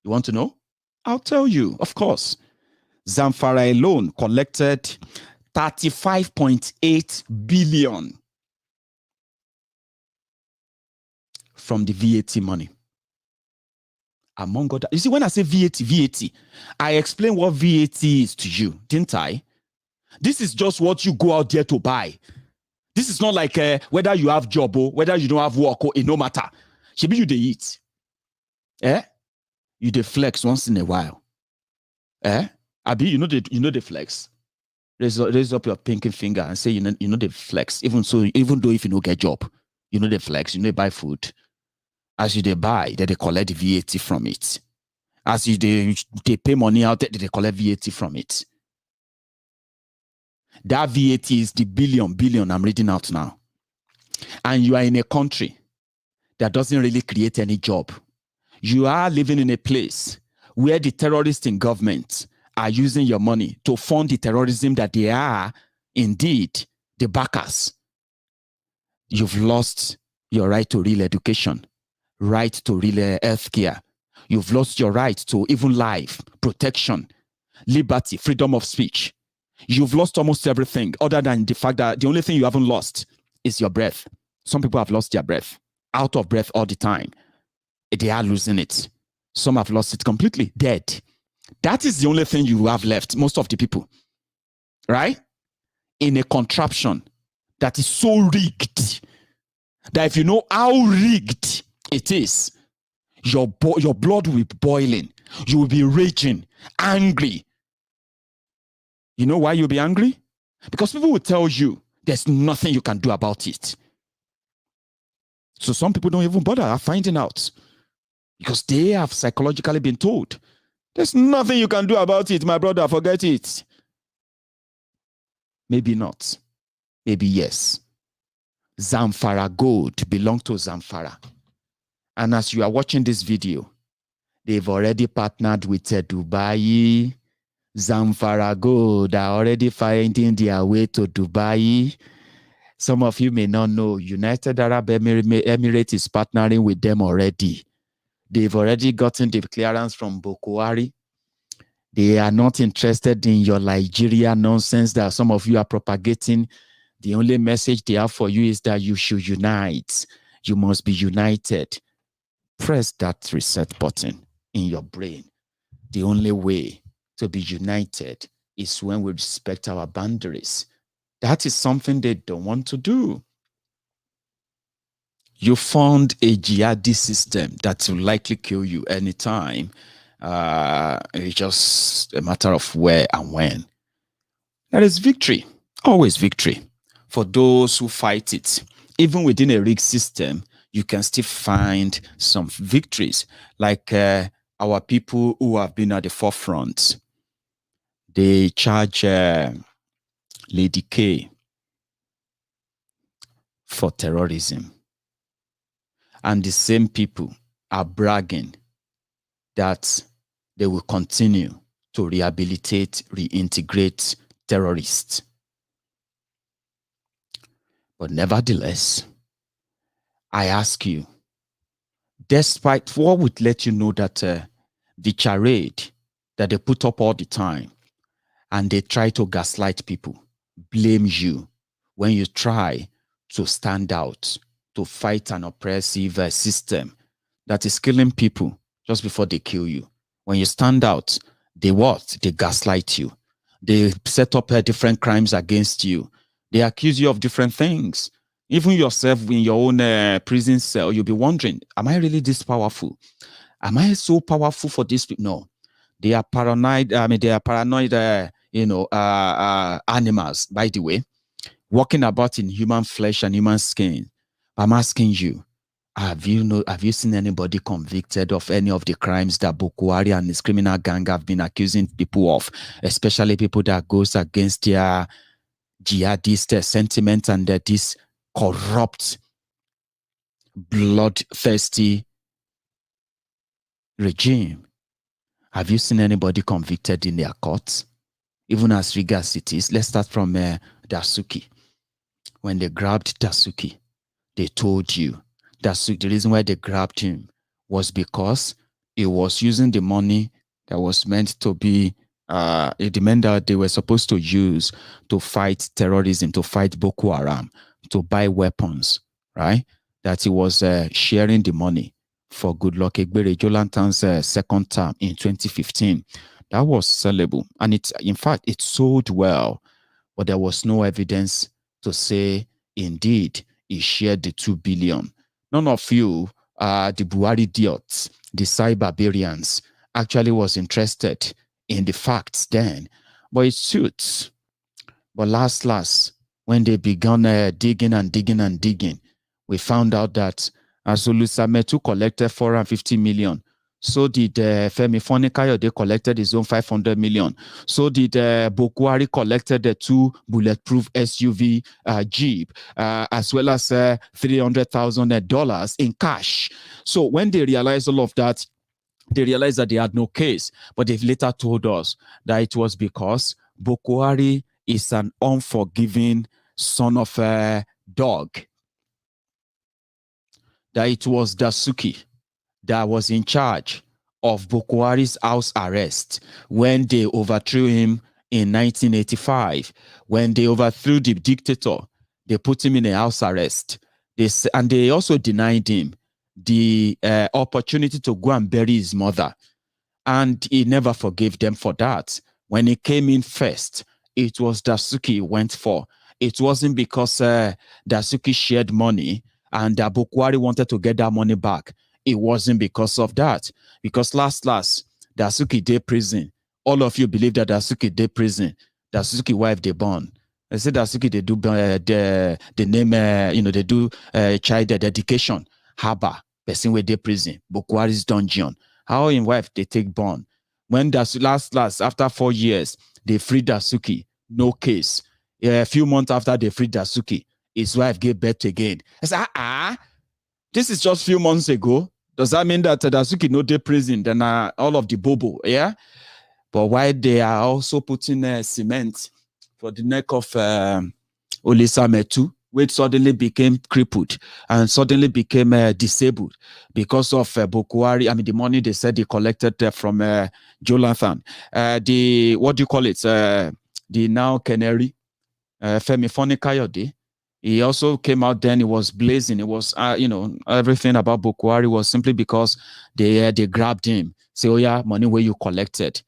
You want to know? I'll tell you, of course. Zamfara alone collected 35.8 billion from the VAT money. Among other, you see, when I say VAT, I explain what VAT is to you, didn't I? This is just what you go out there to buy. This is not like whether you have job or whether you don't have work, or it no matter. Maybe you dey eat. You dey flex once in a while. Abi, you know the flex. Raise up your pinky finger and say you know the flex. Even though if you don't get job, you know the flex. You know buy food. As you they buy, they collect the VAT from it. As you they pay money out, they collect VAT from it. That VAT is the billion I'm reading out now. And you are in a country that doesn't really create any job. You are living in a place where the terrorists in government are using your money to fund the terrorism that they are indeed the backers. You've lost your right to real education, right to real health care. You've lost your right to even life, protection, liberty, freedom of speech. You've lost almost everything other than the fact that the only thing you haven't lost is your breath. Some people have lost their breath, out of breath all the time. They are losing it. Some have lost it completely, dead. That is the only thing you have left, most of the people, right? In a contraption that is so rigged that if you know how rigged it is, your blood will be boiling. You will be raging, angry. You know why you'll be angry? Because people will tell you there's nothing you can do about it. So some people don't even bother finding out because they have psychologically been told. There's nothing you can do about it, my brother. Forget it. Maybe not. Maybe yes. Zamfara gold belongs to Zamfara. And as you are watching this video, they've already partnered with Dubai. Zamfara gold are already finding their way to Dubai. Some of you may not know, United Arab Emirates is partnering with them already. They've already gotten the clearance from Boko Haram. They are not interested in your Nigeria nonsense that some of you are propagating. The only message they have for you is that you should unite. You must be united. Press that reset button in your brain. The only way to be united is when we respect our boundaries. That is something they don't want to do. You found a jihadi system that will likely kill you anytime. It's just a matter of where and when. There is victory, always victory, for those who fight it. Even within a rigged system, you can still find some victories, like our people who have been at the forefront. They charge Lady K for terrorism. And the same people are bragging that they will continue to rehabilitate, reintegrate terrorists. But nevertheless, I ask you, despite what would let you know that the charade that they put up all the time, and they try to gaslight people, blame you when you try to stand out, to fight an oppressive system that is killing people just before they kill you. When you stand out, they what? They gaslight you. They set up different crimes against you. They accuse you of different things. Even yourself in your own prison cell, you'll be wondering, am I really this powerful? Am I so powerful for this? No. They are paranoid. They are paranoid, animals, by the way, walking about in human flesh and human skin. I'm asking you, have you seen anybody convicted of any of the crimes that Boko Haram and his criminal gang have been accusing people of, especially people that goes against their jihadist sentiment and this corrupt, bloodthirsty regime? Have you seen anybody convicted in their courts? Even as regards it is, let's start from Dasuki. When they grabbed Dasuki, they told you that the reason why they grabbed him was because he was using the money that was meant to be the money that they were supposed to use to fight terrorism, to fight Boko Haram, to buy weapons, right? That he was sharing the money for Goodluck Egbere Jolantan's second term in 2015. That was sellable. And in fact, it sold well, but there was no evidence to say, indeed, he shared the 2 billion. None of you, the Buhari idiots, the cyberbarians, actually was interested in the facts then. But it suits. But last, when they began digging, we found out that Asolusametu collected 450 million. So did Femi Fonikayo, they collected his own 500 million. So did Boko Haram collected the 2 bulletproof SUV Jeep, as well as $300,000 in cash. So when they realized all of that, they realized that they had no case. But they've later told us that it was because Boko Haram is an unforgiving son of a dog. That it was Dasuki that was in charge of Boko Haram's house arrest when they overthrew him in 1985. When they overthrew the dictator, they put him in a house arrest. And they also denied him the opportunity to go and bury his mother. And he never forgave them for that. When he came in first, it was Dasuki he went for. It wasn't because Dasuki shared money and Boko Haram wanted to get that money back. It wasn't because of that. Because last, Dasuki did prison. All of you believe that Dasuki did prison. Dasuki wife they born. They say Dasuki, they do the name, they do child dedication, harbor, person where they prison, Bokwari's dungeon. How in wife they take born. When that's last, after 4 years, they freed Dasuki, no case. A few months after they freed Dasuki, his wife gave birth again. I said, this is just a few months ago. Does that mean that Dasuki no dey prison? Then all of the bobo, yeah? But why they are also putting cement for the neck of Olisa Metu, which suddenly became crippled and suddenly became disabled because of Bokwari. I mean, the money they said they collected from Jonathan. What do you call it? The now Canary, Femi Foni Kayode. He also came out then, it was blazing. It was, everything about Bokwari was simply because they grabbed him. Say, oh yeah, money where you collected.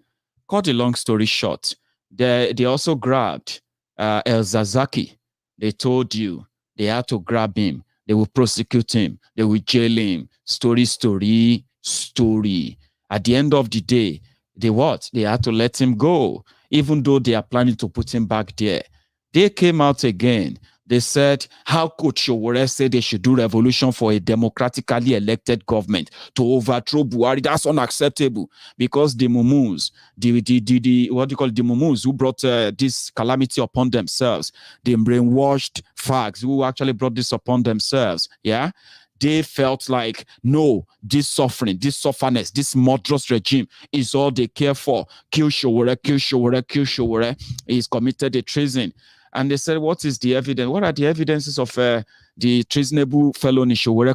Cut the long story short, they also grabbed El Zazaki. They told you they had to grab him. They will prosecute him. They will jail him. Story. At the end of the day, they had to let him go, even though they are planning to put him back there. They came out again. They said, how could Showore say they should do revolution for a democratically elected government to overthrow Buhari? That's unacceptable because the Mumus, what do you call it? The Mumus who brought this calamity upon themselves, the brainwashed fags who actually brought this upon themselves, yeah? They felt like, no, this suffering, this sufferness, this murderous regime is all they care for. Kill Showore. He's committed a treason. And they said, what is the evidence? What are the evidences of the treasonable felony Showore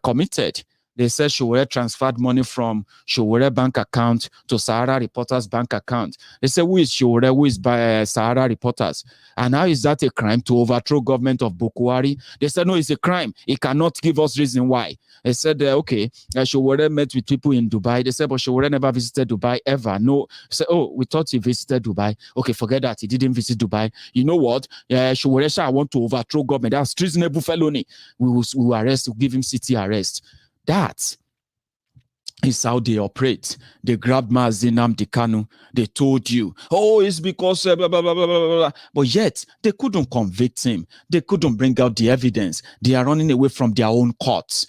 committed? They said Showore transferred money from Showore bank account to Sahara Reporters bank account. They said, who is Showore? Who is by Sahara Reporters? And how is that a crime to overthrow government of Bokwari? They said, no, it's a crime. It cannot give us reason why. They said, okay, Showore met with people in Dubai. They said, but Showore never visited Dubai ever. No. They said, oh, we thought he visited Dubai. Okay, forget that. He didn't visit Dubai. You know what? Showore, I want to overthrow government. That's treasonable felony. We will arrest, we'll give him city arrest. That is how they operate. They grabbed Mazi Nnamdi Kanu. They told you, oh, it's because blah, blah, blah, blah, blah, blah. But yet, they couldn't convict him. They couldn't bring out the evidence. They are running away from their own courts.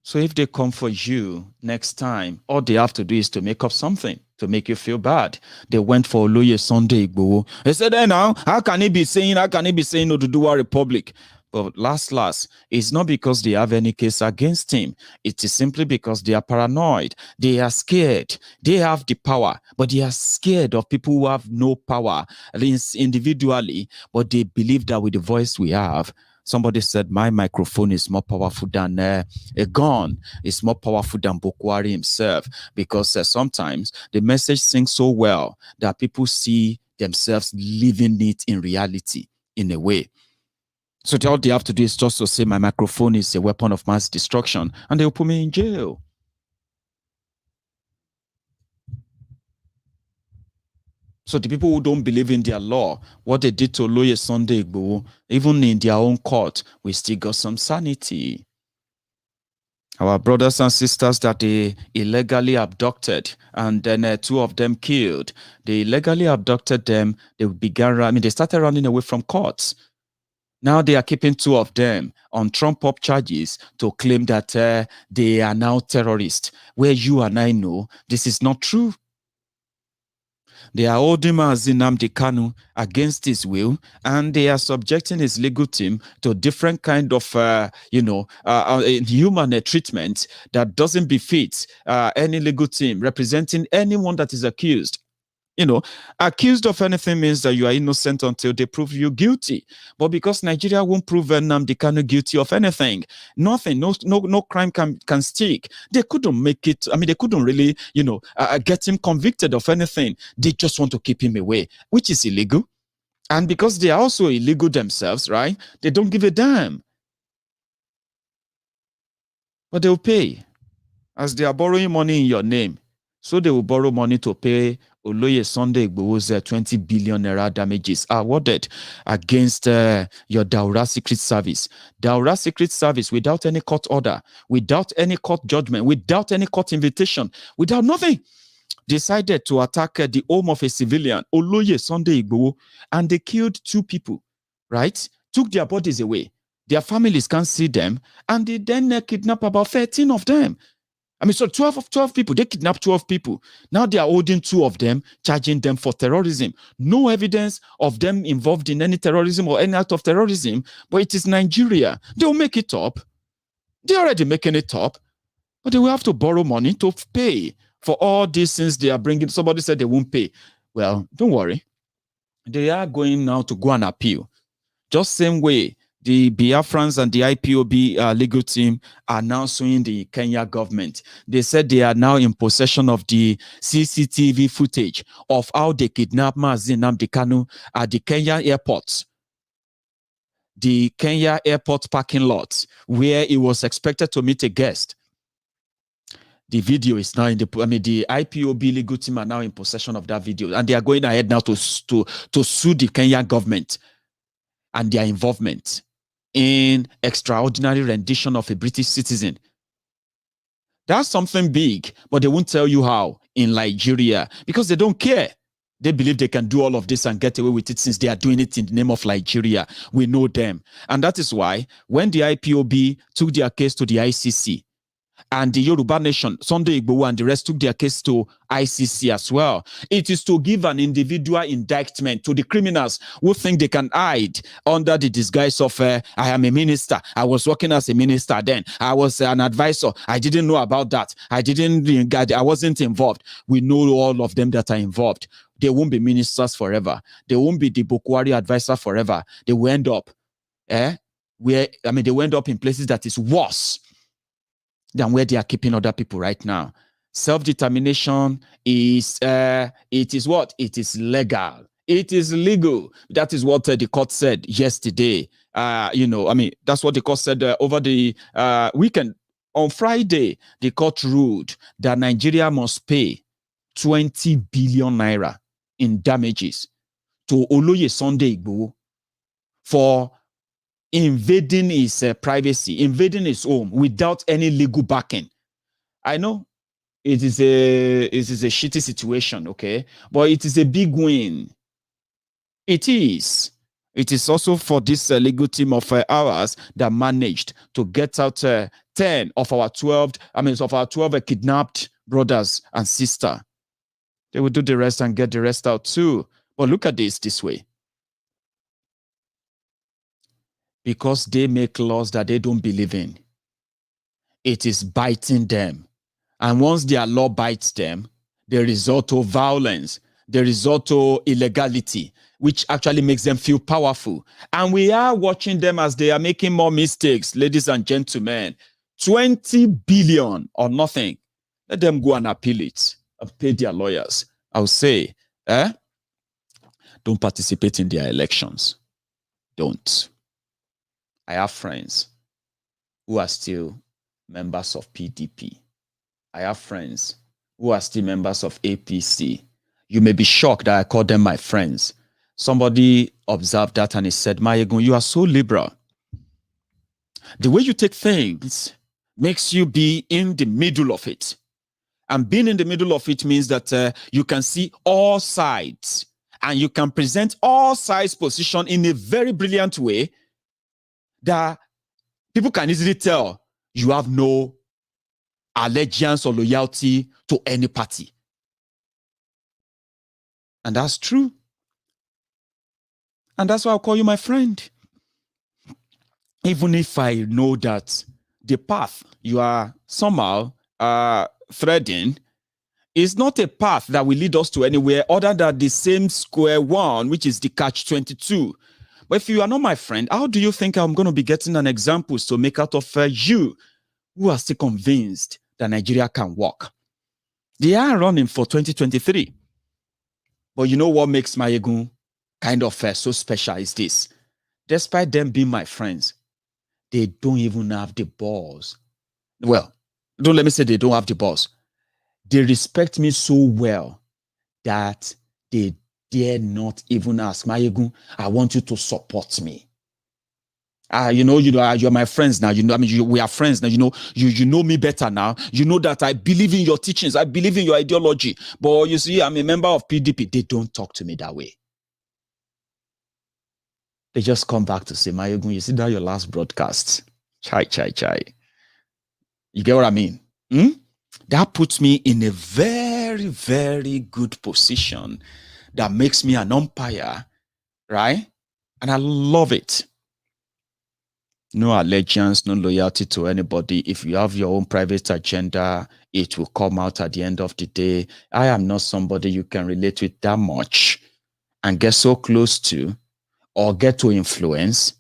So if they come for you next time, all they have to do is to make up something to make you feel bad. They went for Oloye Sunday Igboho. They said, hey now, how can he be saying no to Oduduwa Republic? But last, it's not because they have any case against him. It is simply because they are paranoid. They are scared. They have the power, but they are scared of people who have no power individually, but they believe that with the voice we have, somebody said, my microphone is more powerful than a gun. It's more powerful than Bokwari himself, because sometimes the message sings so well that people see themselves living it in reality in a way. So all they have to do is just to say my microphone is a weapon of mass destruction, and they'll put me in jail. So the people who don't believe in their law, what they did to Oloye Sunday Igboho, even in their own court, we still got some sanity. Our brothers and sisters that they illegally abducted and then 2 of them killed, they illegally abducted them. They started running away from courts. Now they are keeping 2 of them on trump-up charges to claim that they are now terrorists, where you and I know this is not true. They are holding Mazi Nnamdi Kanu against his will, and they are subjecting his legal team to different kind of, human treatment that doesn't befit any legal team representing anyone that is accused. Accused of anything means that you are innocent until they prove you guilty. But because Nigeria won't prove Nnamdi Kanu guilty of anything, nothing, no crime can stick. They couldn't make it. They couldn't really, get him convicted of anything. They just want to keep him away, which is illegal. And because they are also illegal themselves, right? They don't give a damn. But they'll pay. As they are borrowing money in your name, so they will borrow money to pay Oloye Sunday Igboho's 20 billion naira damages are awarded against your Daura Secret Service. Daura Secret Service, without any court order, without any court judgment, without any court invitation, without nothing, decided to attack the home of a civilian, Oloye Sunday Igboho, and they killed 2 people, right? Took their bodies away. Their families can't see them, and they then kidnapped about 13 of them. I mean, so 12 people, they kidnapped 12 people. Now they are holding 2 of them, charging them for terrorism. No evidence of them involved in any terrorism or any act of terrorism, but it is Nigeria. They'll make it up. They're already making it up, but they will have to borrow money to pay for all these things they are bringing. Somebody said they won't pay. Well, don't worry. They are going now to go and appeal. Just same way the Biafrans and the IPOB legal team are now suing the Kenya government. They said they are now in possession of the CCTV footage of how they kidnapped Mazi Nnamdi Kanu at the Kenya airport. The Kenya airport parking lot where he was expected to meet a guest. The video is now in the IPOB legal team are now in possession of that video, and they are going ahead now to sue the Kenyan government and their involvement in extraordinary rendition of a British citizen. That's something big, but they won't tell you how in Nigeria because they don't care. They believe they can do all of this and get away with it since they are doing it in the name of Nigeria. We know them. And that is why when the IPOB took their case to the ICC, and the Yoruba Nation, Sunday Igboho and the rest took their case to ICC as well. It is to give an individual indictment to the criminals who think they can hide under the disguise of, I am a minister. I was working as a minister then. I was an advisor. I didn't know about that. I wasn't involved. We know all of them that are involved. They won't be ministers forever. They won't be the Bokwari advisor forever. They will end up, they will end up in places that is worse than where they are keeping other people right now. Self-determination is, it is what? It is legal. It is legal. That is what the court said yesterday. That's what the court said over the weekend. On Friday, the court ruled that Nigeria must pay 20 billion naira in damages to Oloye Sunday Igboho for invading his privacy, invading his home without any legal backing. I know it is a shitty situation, okay? But it is a big win. It is. It is also for this legal team of ours that managed to get out 10 of our 12, kidnapped brothers and sisters. They will do the rest and get the rest out too. But look at this way. Because they make laws that they don't believe in, it is biting them. And once their law bites them, they resort to violence, they resort to illegality, which actually makes them feel powerful. And we are watching them as they are making more mistakes, ladies and gentlemen. 20 billion or nothing. Let them go and appeal it and pay their lawyers. I'll say, don't participate in their elections. Don't. I have friends who are still members of PDP. I have friends who are still members of APC. You may be shocked that I call them my friends. Somebody observed that and he said, Maiyegun, you are so liberal. The way you take things makes you be in the middle of it. And being in the middle of it means that you can see all sides and you can present all sides position in a very brilliant way that people can easily tell you have no allegiance or loyalty to any party. And that's true. And that's why I'll call you my friend. Even if I know that the path you are somehow threading is not a path that will lead us to anywhere other than the same square one, which is the catch-22. But if you are not my friend, how do you think I'm going to be getting an example to make out of you who are still convinced that Nigeria can work? They are running for 2023. But you know what makes Maiyegun kind of so special is this. Despite them being my friends, they don't even have the balls. Well, don't let me say they don't have the balls. They respect me so well that they dare not even ask, Maiyegun, I want you to support me. You're my friends now. We are friends now. You know me better now. You know that I believe in your teachings. I believe in your ideology. But you see, I'm a member of PDP. They don't talk to me that way. They just come back to say, Maiyegun, you see that your last broadcast. Chai. You get what I mean? That puts me in a very, very good position that makes me an umpire, right? And I love it. No allegiance, no loyalty to anybody. If you have your own private agenda, it will come out at the end of the day. I am not somebody you can relate with that much and get so close to or get to influence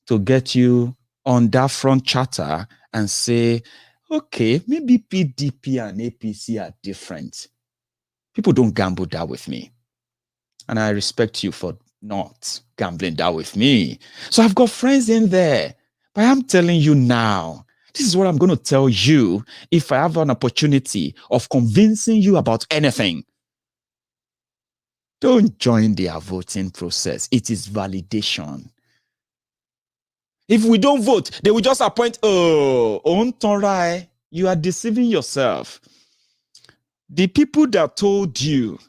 to get you on that front chatter and say, okay, maybe PDP and APC are different. People don't gamble that with me. And I respect you for not gambling that with me. So I've got friends in there. But I'm telling you now, this is what I'm going to tell you if I have an opportunity of convincing you about anything. Don't join their voting process. It is validation. If we don't vote, they will just appoint, you are deceiving yourself. The people that told you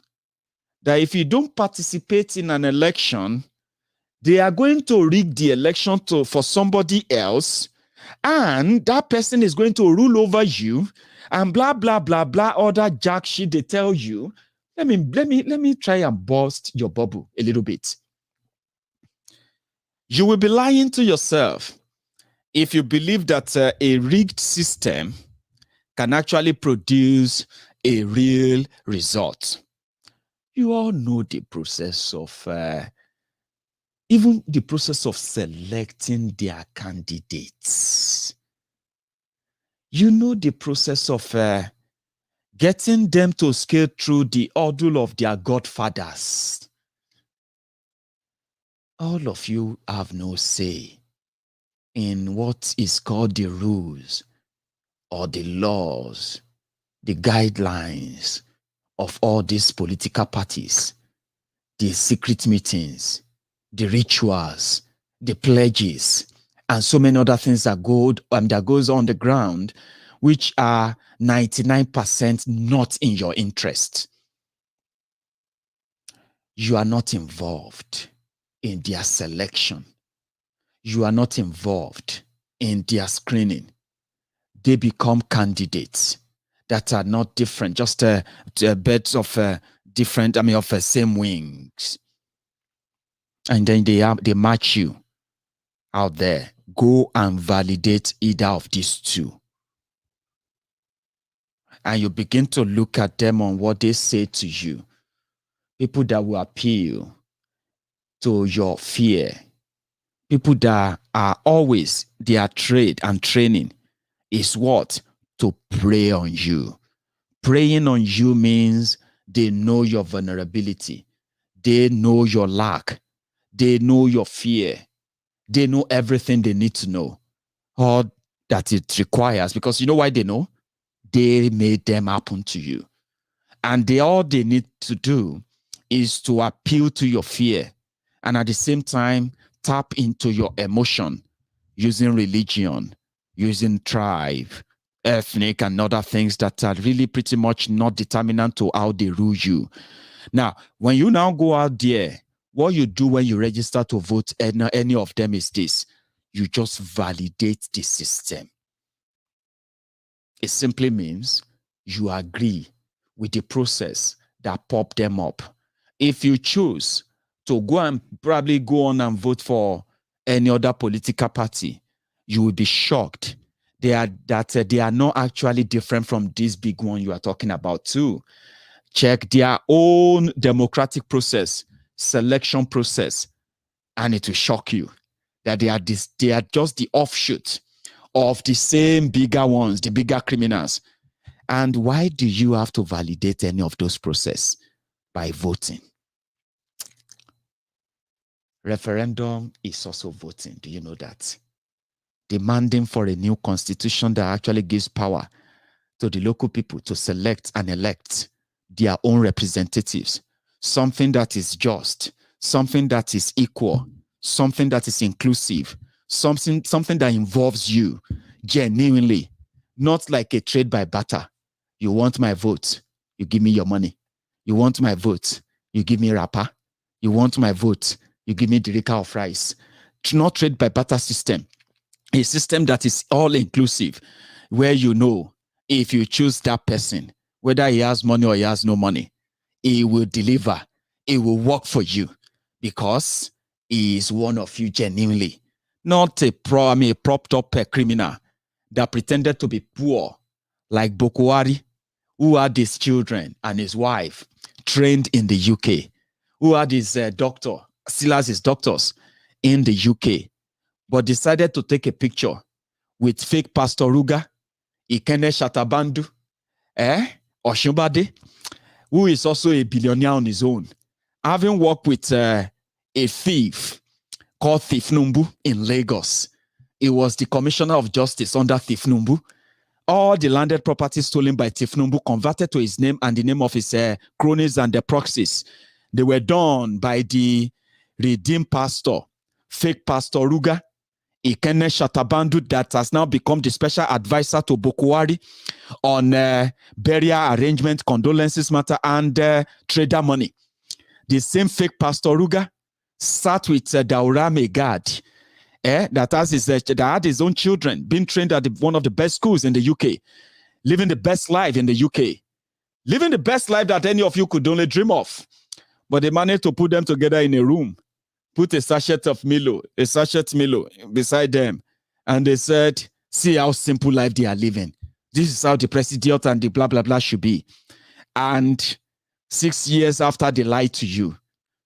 that if you don't participate in an election, they are going to rig the election for somebody else, and that person is going to rule over you, and blah, blah, blah, blah, other jack shit they tell you. Let me try and burst your bubble a little bit. You will be lying to yourself if you believe that a rigged system can actually produce a real result. You all know the process of even the process of selecting their candidates. You know the process of getting them to scale through the ordeal of their godfathers. All of you have no say in what is called the rules or the laws, the guidelines of all these political parties, the secret meetings, the rituals, the pledges, and so many other things that goes on the ground, which are 99% not in your interest. You are not involved in their selection. You are not involved in their screening. They become candidates that are not different, just birds of different, of the same wings. And then they match you out there. Go and validate either of these two. And you begin to look at them on what they say to you. People that will appeal to your fear. People that are always, their trade and training is what? To prey on you. Preying on you means they know your vulnerability. They know your lack. They know your fear. They know everything they need to know. Or that it requires. Because you know why they know? They made them happen to you. And all they need to do is to appeal to your fear. And at the same time, tap into your emotion using religion, using tribe, ethnic, and other things that are really pretty much not determinant to how they rule you. Now, when you now go out there, what you do when you register to vote any of them is this. You just validate the system. It simply means you agree with the process that popped them up. If you choose to go and probably go on and vote for any other political party, you will be shocked they are not actually different from this big one you are talking about too. Check their own democratic process, selection process, and it will shock you that they are just the offshoot of the same bigger ones, the bigger criminals. And why do you have to validate any of those processes? By voting. Referendum is also voting. Do you know that? Demanding for a new constitution that actually gives power to the local people to select and elect their own representatives something that is just, something that is equal, something that is inclusive, something that involves you genuinely, not like a trade by barter. You want my vote, you give me your money. You want my vote, you give me wrapper. You want my vote, you give me dirika of rice. Not trade by barter system. A system that is all inclusive, where you know if you choose that person, whether he has money or he has no money, he will deliver. He will work for you because he is one of you genuinely. Not a propped up criminal that pretended to be poor, like Bokwari, who had his children and his wife trained in the UK, who had his doctor, still has his doctors in the UK, but decided to take a picture with fake Pastor Ruga, Ikene Shatabandu, Oshumbade, who is also a billionaire on his own, having worked with a thief called Thief Numbu in Lagos. He was the Commissioner of Justice under Thief Numbu. All the landed properties stolen by Thief Numbu converted to his name and the name of his cronies and the proxies. They were done by the redeemed pastor, fake Pastor Ruga, Ikene Shatabandu, that has now become the special advisor to Bokwari on burial arrangement, condolences matter, and trader money. The same fake Pastor Ruga sat with Daura Megad, that had his own children, being trained at one of the best schools in the UK, living the best life in the UK, living the best life that any of you could only dream of. But they managed to put them together in a room, put a sachet Milo beside them, and they said, see how simple life they are living. This is how the president and the blah, blah, blah should be. And 6 years after they lied to you,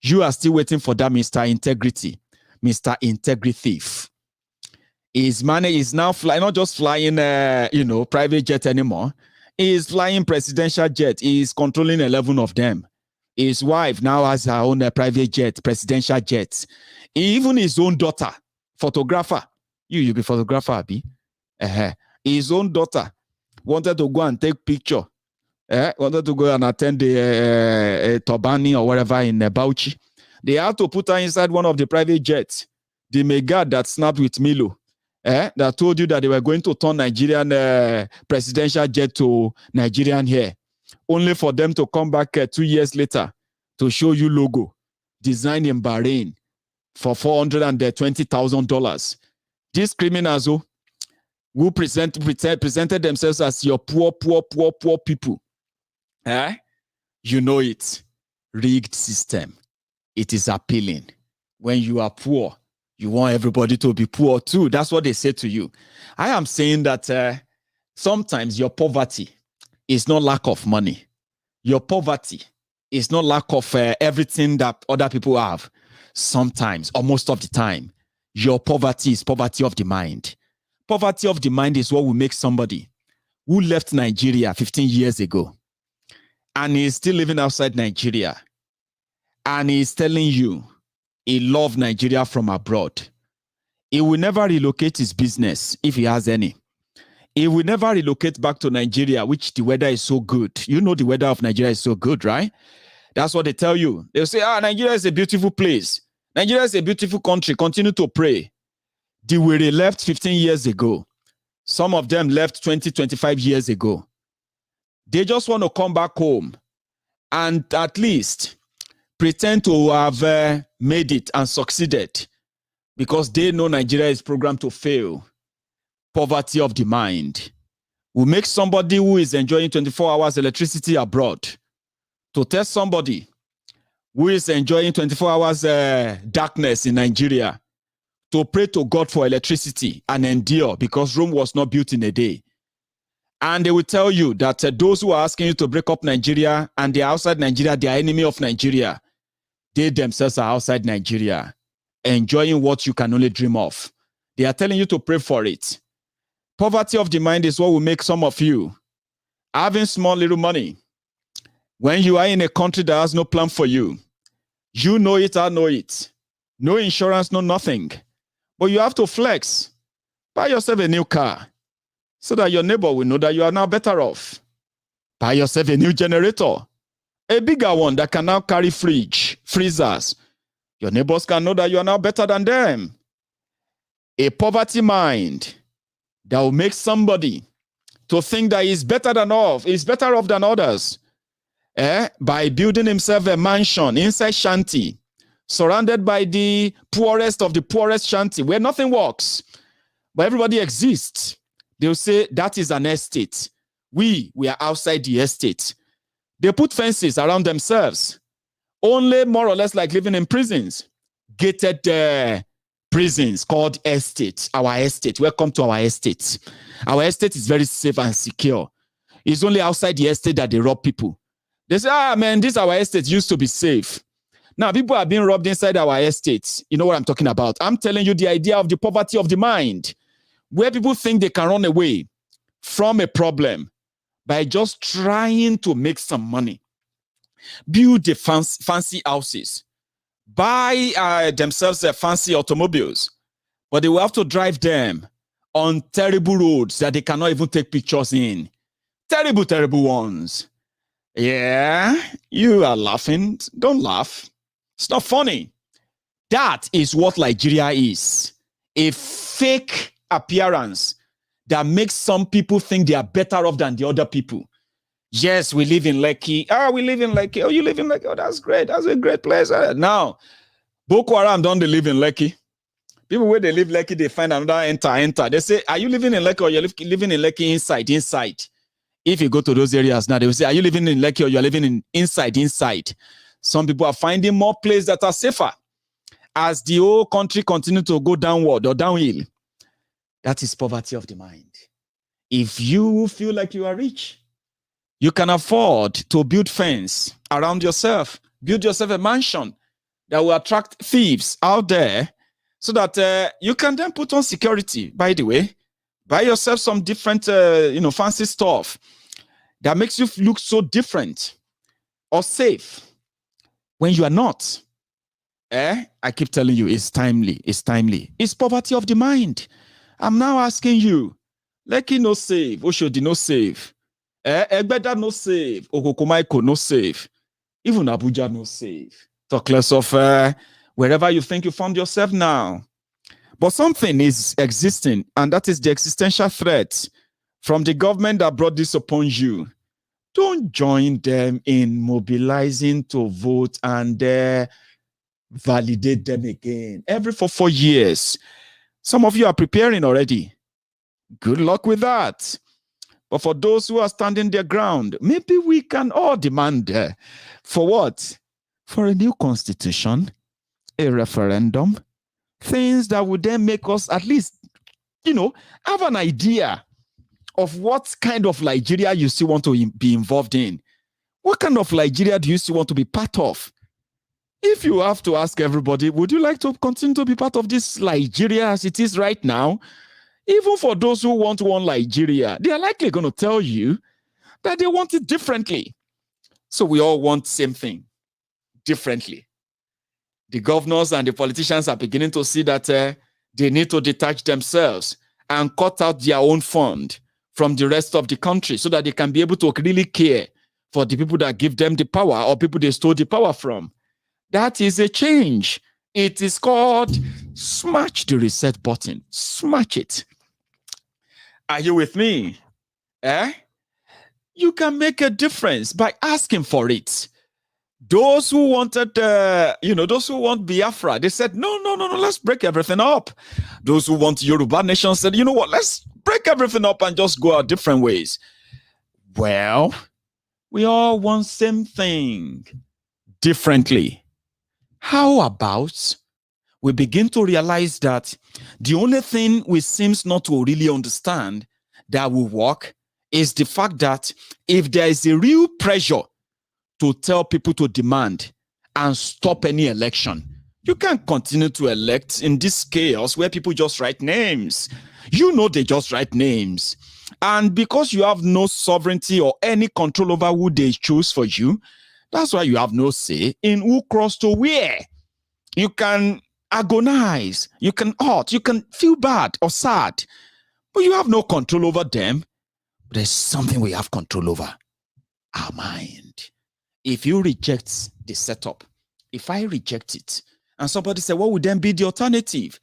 you are still waiting for that Mr. Integrity, Mr. Integrity Thief. His money is now flying, not just flying, private jet anymore. He is flying presidential jet. He is controlling 11 of them. His wife now has her own private jet, presidential jet. Even his own daughter, photographer. You be photographer, Abi. His own daughter wanted to go and take picture. Wanted to go and attend the Tobani or whatever in Bauchi. They had to put her inside one of the private jets. The Megad that snapped with Milo, that told you that they were going to turn Nigerian presidential jet to Nigerian hair, only for them to come back 2 years later to show you logo designed in Bahrain for $420,000. These criminals who presented themselves as your poor people, you know it. Rigged system. It is appealing. When you are poor, you want everybody to be poor too. That's what they say to you. I am saying that sometimes your poverty is not lack of money. Your poverty is not lack of everything that other people have. Sometimes, or most of the time, your poverty is poverty of the mind. Poverty of the mind is what will make somebody who left Nigeria 15 years ago and is still living outside Nigeria, and he's telling you he loves Nigeria from abroad. He will never relocate his business if he has any. He will never relocate back to Nigeria, which the weather is so good. You know the weather of Nigeria is so good, right? That's what they tell you. They'll say, Nigeria is a beautiful place. Nigeria is a beautiful country. Continue to pray. The way they left 15 years ago. Some of them left 20, 25 years ago. They just want to come back home and at least pretend to have made it and succeeded because they know Nigeria is programmed to fail. Poverty of the mind will make somebody who is enjoying 24 hours electricity abroad to tell somebody who is enjoying 24 hours darkness in Nigeria to pray to God for electricity and endure because Rome was not built in a day. And they will tell you that those who are asking you to break up Nigeria and they are outside Nigeria, they are enemy of Nigeria. They themselves are outside Nigeria, enjoying what you can only dream of. They are telling you to pray for it. Poverty of the mind is what will make some of you having small little money. When you are in a country that has no plan for you, you know it, I know it. No insurance, no nothing. But you have to flex. Buy yourself a new car so that your neighbor will know that you are now better off. Buy yourself a new generator A bigger one that can now carry freezers. Your neighbors can know that you are now better than them. A poverty mind that will make somebody to think that he's better off than others. By building himself a mansion inside shanty, surrounded by the poorest of the poorest shanty, where nothing works, but everybody exists. They'll say that is an estate. We are outside the estate. They put fences around themselves, only more or less like living in prisons, gated prisons called estate. Our estate. Welcome to our estate. Our estate is very safe and secure. It's only outside the estate that they rob people. They say, man, this our estate used to be safe. Now, people are being robbed inside our estates. You know what I'm talking about? I'm telling you the idea of the poverty of the mind, where people think they can run away from a problem by just trying to make some money, build the fancy houses, buy themselves fancy automobiles, but they will have to drive them on terrible roads that they cannot even take pictures in. Terrible, terrible ones. Yeah, you are laughing. Don't laugh. It's not funny. That is what Nigeria is. A fake appearance that makes some people think they are better off than the other people. Yes, we live in Lekki. We live in Lekki. Oh, you live in Lekki. Oh, that's great. That's a great place. Now, Boko Haram don't they live in Lekki? People where they live Lekki, they find another enter. They say, are you living in Lekki or you're living in Lekki inside? If you go to those areas now, they will say, are you living in Lekki or you're living in inside? Some people are finding more places that are safer as the whole country continues to go downward or downhill. That is poverty of the mind. If you feel like you are rich, you can afford to build fence around yourself, build yourself a mansion that will attract thieves out there so that you can then put on security, by the way. Buy yourself some different, fancy stuff that makes you look so different or safe when you are not. I keep telling you, it's timely. It's poverty of the mind. I'm now asking you, Lekki no save, Oshodi no save, Egbeda no save, Okokomaiko no save, even Abuja no save. Talk less of wherever you think you found yourself now. But something is existing, and that is the existential threat from the government that brought this upon you. Don't join them in mobilizing to vote and validate them again every 4 years. Some of you are preparing already. Good luck with that. But for those who are standing their ground, maybe we can all demand for what? For a new constitution, a referendum, things that would then make us at least, have an idea of what kind of Nigeria you still want to be involved in. What kind of Nigeria do you still want to be part of? If you have to ask everybody, would you like to continue to be part of this Nigeria as it is right now? Even for those who want one Nigeria, they are likely going to tell you that they want it differently. So we all want the same thing, differently. The governors and the politicians are beginning to see that they need to detach themselves and cut out their own fund from the rest of the country so that they can be able to really care for the people that give them the power or people they stole the power from. That is a change. It is called smash the reset button. Smash it. Are you with me? You can make a difference by asking for it. Those who wanted, those who want Biafra, they said, no, let's break everything up. Those who want Yoruba nation said, you know what, let's break everything up and just go our different ways. Well, we all want same thing differently. How about we begin to realize that the only thing we seems not to really understand that will work is the fact that if there is a real pressure to tell people to demand and stop any election, you can't continue to elect in this chaos where people just write names. They just write names. And because you have no sovereignty or any control over who they choose for you, that's why you have no say in who cross to where. You can agonize, you can hurt, you can feel bad or sad, but you have no control over them. But there's something we have control over: our mind. if you reject the setup, if I reject it, and somebody said, what would then be the alternative?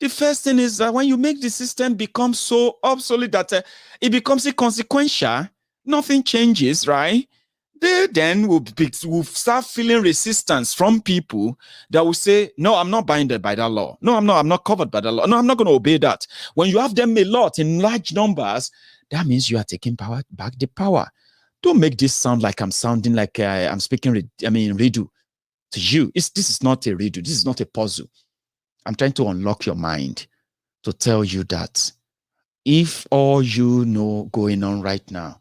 The first thing is that when you make the system become so obsolete that it becomes inconsequential, nothing changes, right? They then will start feeling resistance from people that will say, no, I'm not binded by that law. No, I'm not covered by that law. No, I'm not going to obey that. When you have them a lot in large numbers, that means you are taking back the power. Don't make this sound like I'm sounding like I'm speaking, riddle to you. This is not a riddle. This is not a puzzle. I'm trying to unlock your mind to tell you that if all you know going on right now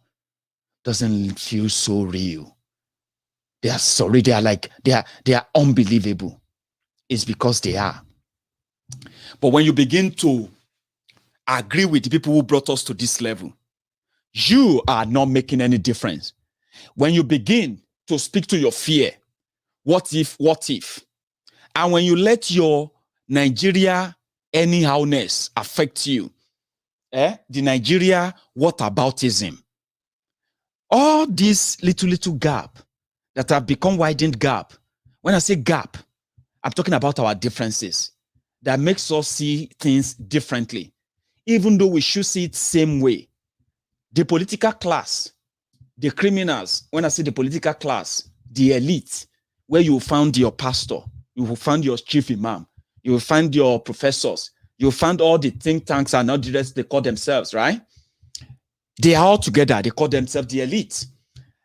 doesn't feel so real, they are sorry, they are unbelievable, it's because they are. But when you begin to agree with the people who brought us to this level, you are not making any difference. When you begin to speak to your fear, what if, and when you let your Nigeria anyhowness affect you, the Nigeria whataboutism, all this little gap that have become widened gap. When I say gap, I'm talking about our differences that makes us see things differently, even though we should see it same way. The political class, the criminals, when I say the political class, the elite, where you found your pastor, you will find your chief imam, you will find your professors, you will find all the think tanks and all the rest they call themselves, right? They are all together, they call themselves the elite.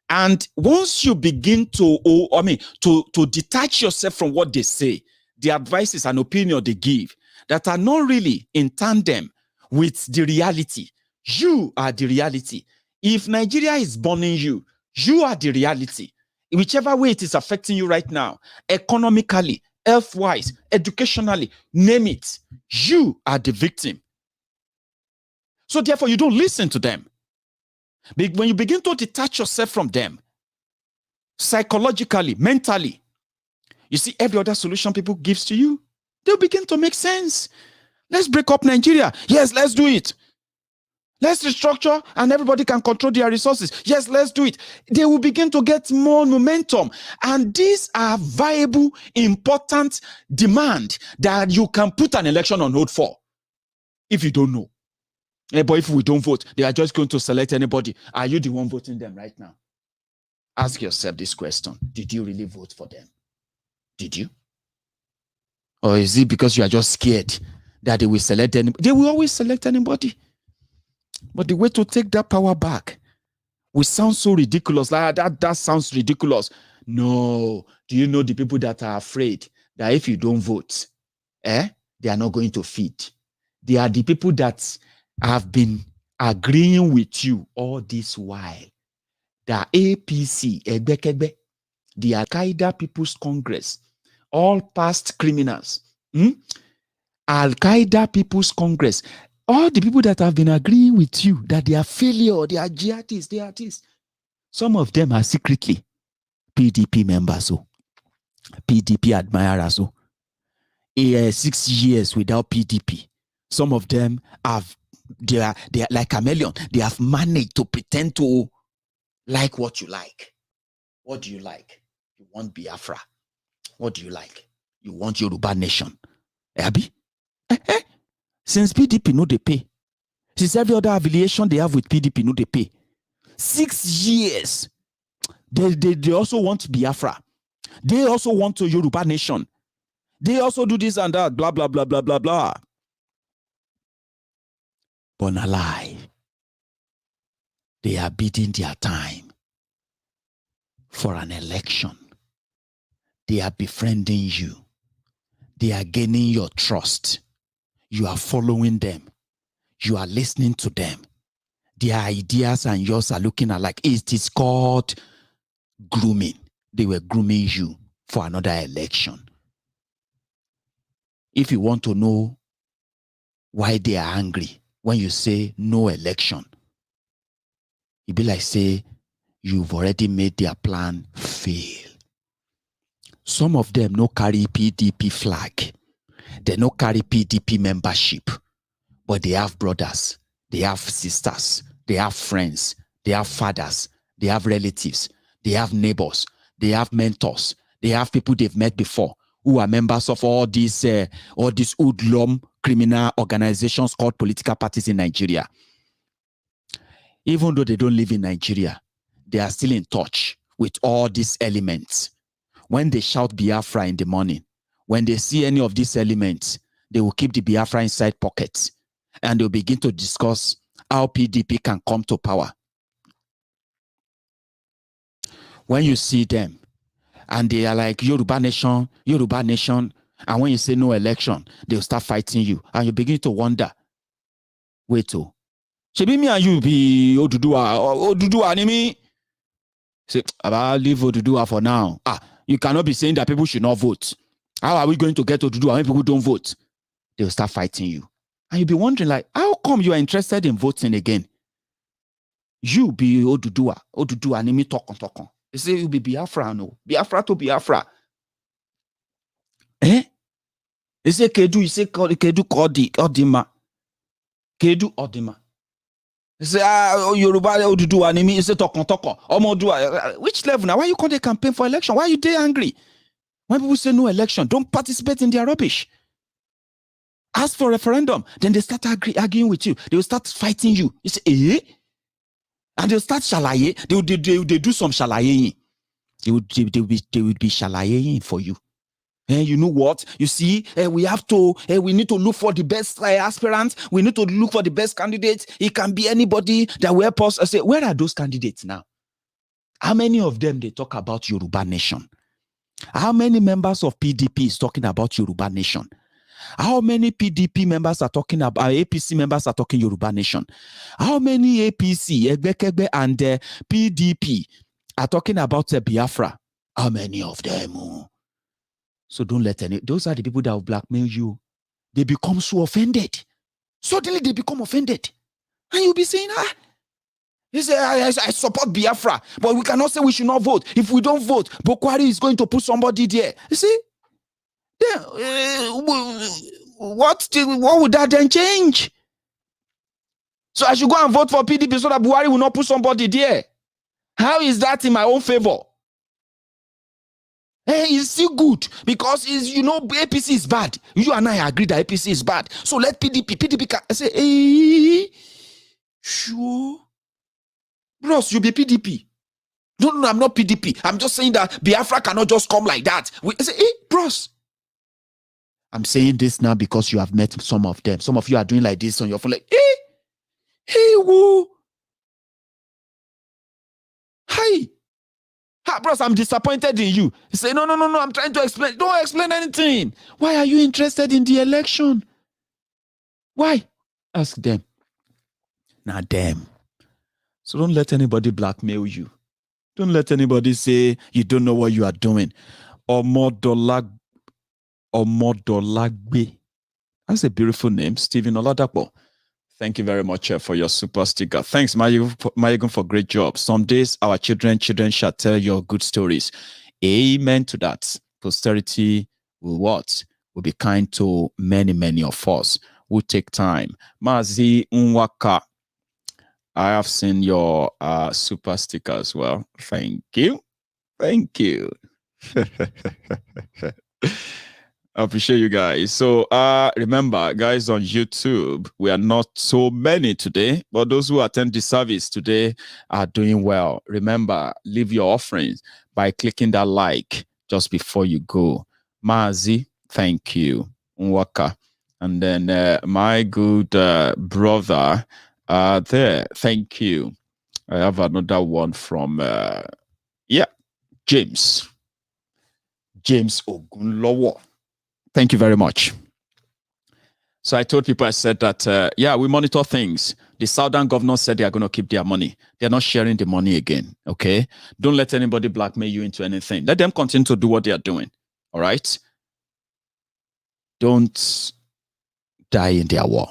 And once you begin to detach yourself from what they say, the advices and opinion they give that are not really in tandem with the reality, you are the reality. If Nigeria is burning you, you are the reality. Whichever way it is affecting you right now, economically, health-wise, educationally, name it, you are the victim. So therefore, you don't listen to them. When you begin to detach yourself from them, psychologically, mentally, you see every other solution people gives to you, they'll begin to make sense. Let's break up Nigeria. Yes, let's do it. Let's restructure and everybody can control their resources. Yes, let's do it. They will begin to get more momentum. And these are viable, important demand that you can put an election on hold for if you don't know. But if we don't vote, they are just going to select anybody. Are you the one voting them right now? Ask yourself this question. Did you really vote for them? Did you? Or is it because you are just scared that they will select anybody? They will always select anybody. But the way to take that power back will sound so ridiculous. Like that sounds ridiculous. No. Do you know the people that are afraid that if you don't vote, they are not going to feed? They are the people that have been agreeing with you all this while. The APC, the Al-Qaeda People's Congress, all past criminals, Al-Qaeda People's Congress, all the people that have been agreeing with you that they are failure, they are jihadists, they are this. Some of them are secretly PDP members, PDP admirers. 6 years without PDP. Some of them they are like chameleon. They have managed to pretend to like what you like. What do you like? You want Biafra. What do you like? You want Yoruba nation. Abi? Since PDP no they pay. Since every other affiliation they have with PDP no they pay. 6 years. They also want Biafra. They also want a Yoruba nation. They also do this and that, blah, blah, blah, blah, blah, blah. But a lie. They are bidding their time for an election. They are befriending you. They are gaining your trust. You are following them. You are listening to them. Their ideas and yours are looking alike. It is called grooming. They were grooming you for another election. If you want to know why they are angry when you say no election, it be like say you've already made their plan fail. Some of them no carry PDP flag. They no carry PDP membership. But they have brothers, they have sisters, they have friends, they have fathers, they have relatives, they have neighbors, They have mentors. They have people they've met before who are members of all these hoodlum criminal organizations called political parties in Nigeria. Even though they don't live in Nigeria, they are still in touch with all these elements. When they shout Biafra in the morning, when they see any of these elements, they will keep the Biafra inside pockets and they'll begin to discuss how PDP can come to power. When you see them and they are like Yoruba Nation, and when you say no election, they'll start fighting you and you begin to wonder, wait, oh, Shebi me and you be Oduduwa ni me. Say, I'll leave Oduduwa for now. You cannot be saying that people should not vote. How are we going to get Oduduwa when people don't vote? They'll start fighting you. And you'll be wondering, like, how come you are interested in voting again? You be Oduduwa ni me talk on. They say you be Biafra, no. Biafra to Biafra. They say Kedu, you say Kedu Odima. Kedu Odima. They say, Yoruba Oduduwa ni me, you say talk on. Which level now? Why you can't they campaign for election? Why are you they angry? When people say no election, don't participate in their rubbish. Ask for referendum. Then they start arguing with you. They will start fighting you. You say, and they'll start shalaye. They do some shalaye. They will be shalaye for you. You know what? You see, we need to look for the best aspirants. We need to look for the best candidates. It can be anybody that will help us. I say, where are those candidates now? How many of them they talk about Yoruba Nation? How many members of PDP is talking about Yoruba Nation? How many PDP members are talking about APC members are talking Yoruba Nation? How many APC, Egbekegbe, and PDP are talking about Biafra? How many of them? So don't let any. Those are the people that will blackmail you. They become so offended. Suddenly they become offended, and you'll be saying, you say, I support Biafra, but we cannot say we should not vote. If we don't vote, Bokwari is going to put somebody there. You see? Then, what would that then change? So I should go and vote for PDP so that Buhari will not put somebody there. How is that in my own favor? It's still good because APC is bad. You and I agree that APC is bad. So let PDP can say, sure. Bros, you be PDP. No, I'm not PDP. I'm just saying that Biafra cannot just come like that. We say, bros. I'm saying this now because you have met some of them. Some of you are doing like this on your phone, like, woo. Hi. Bros, I'm disappointed in you. You say, no, I'm trying to explain. Don't explain anything. Why are you interested in the election? Why? Ask them. Not them. So don't let anybody blackmail you. Don't let anybody say you don't know what you are doing. Omodolagbe. That's a beautiful name, Stephen Oladapo. Thank you very much for your super sticker. Thanks, Maiyegun, for great job. Some days our children shall tell your good stories. Amen to that. Posterity will what? Will be kind to many of us. Will take time. Mazi Nwaka. I have seen your super sticker as well. Thank you. I appreciate you guys. So remember, guys, on YouTube, we are not so many today, but those who attend the service today are doing well. Remember, leave your offerings by clicking that like just before you go. Mazi, thank you. Nwaka. And then my good brother there, thank you. I have another one from James Ogunlowo. Thank you very much. So I told people, I said that, we monitor things. The Southern governors said they are going to keep their money. They're not sharing the money again, okay? Don't let anybody blackmail you into anything. Let them continue to do what they are doing, all right? Don't die in their war.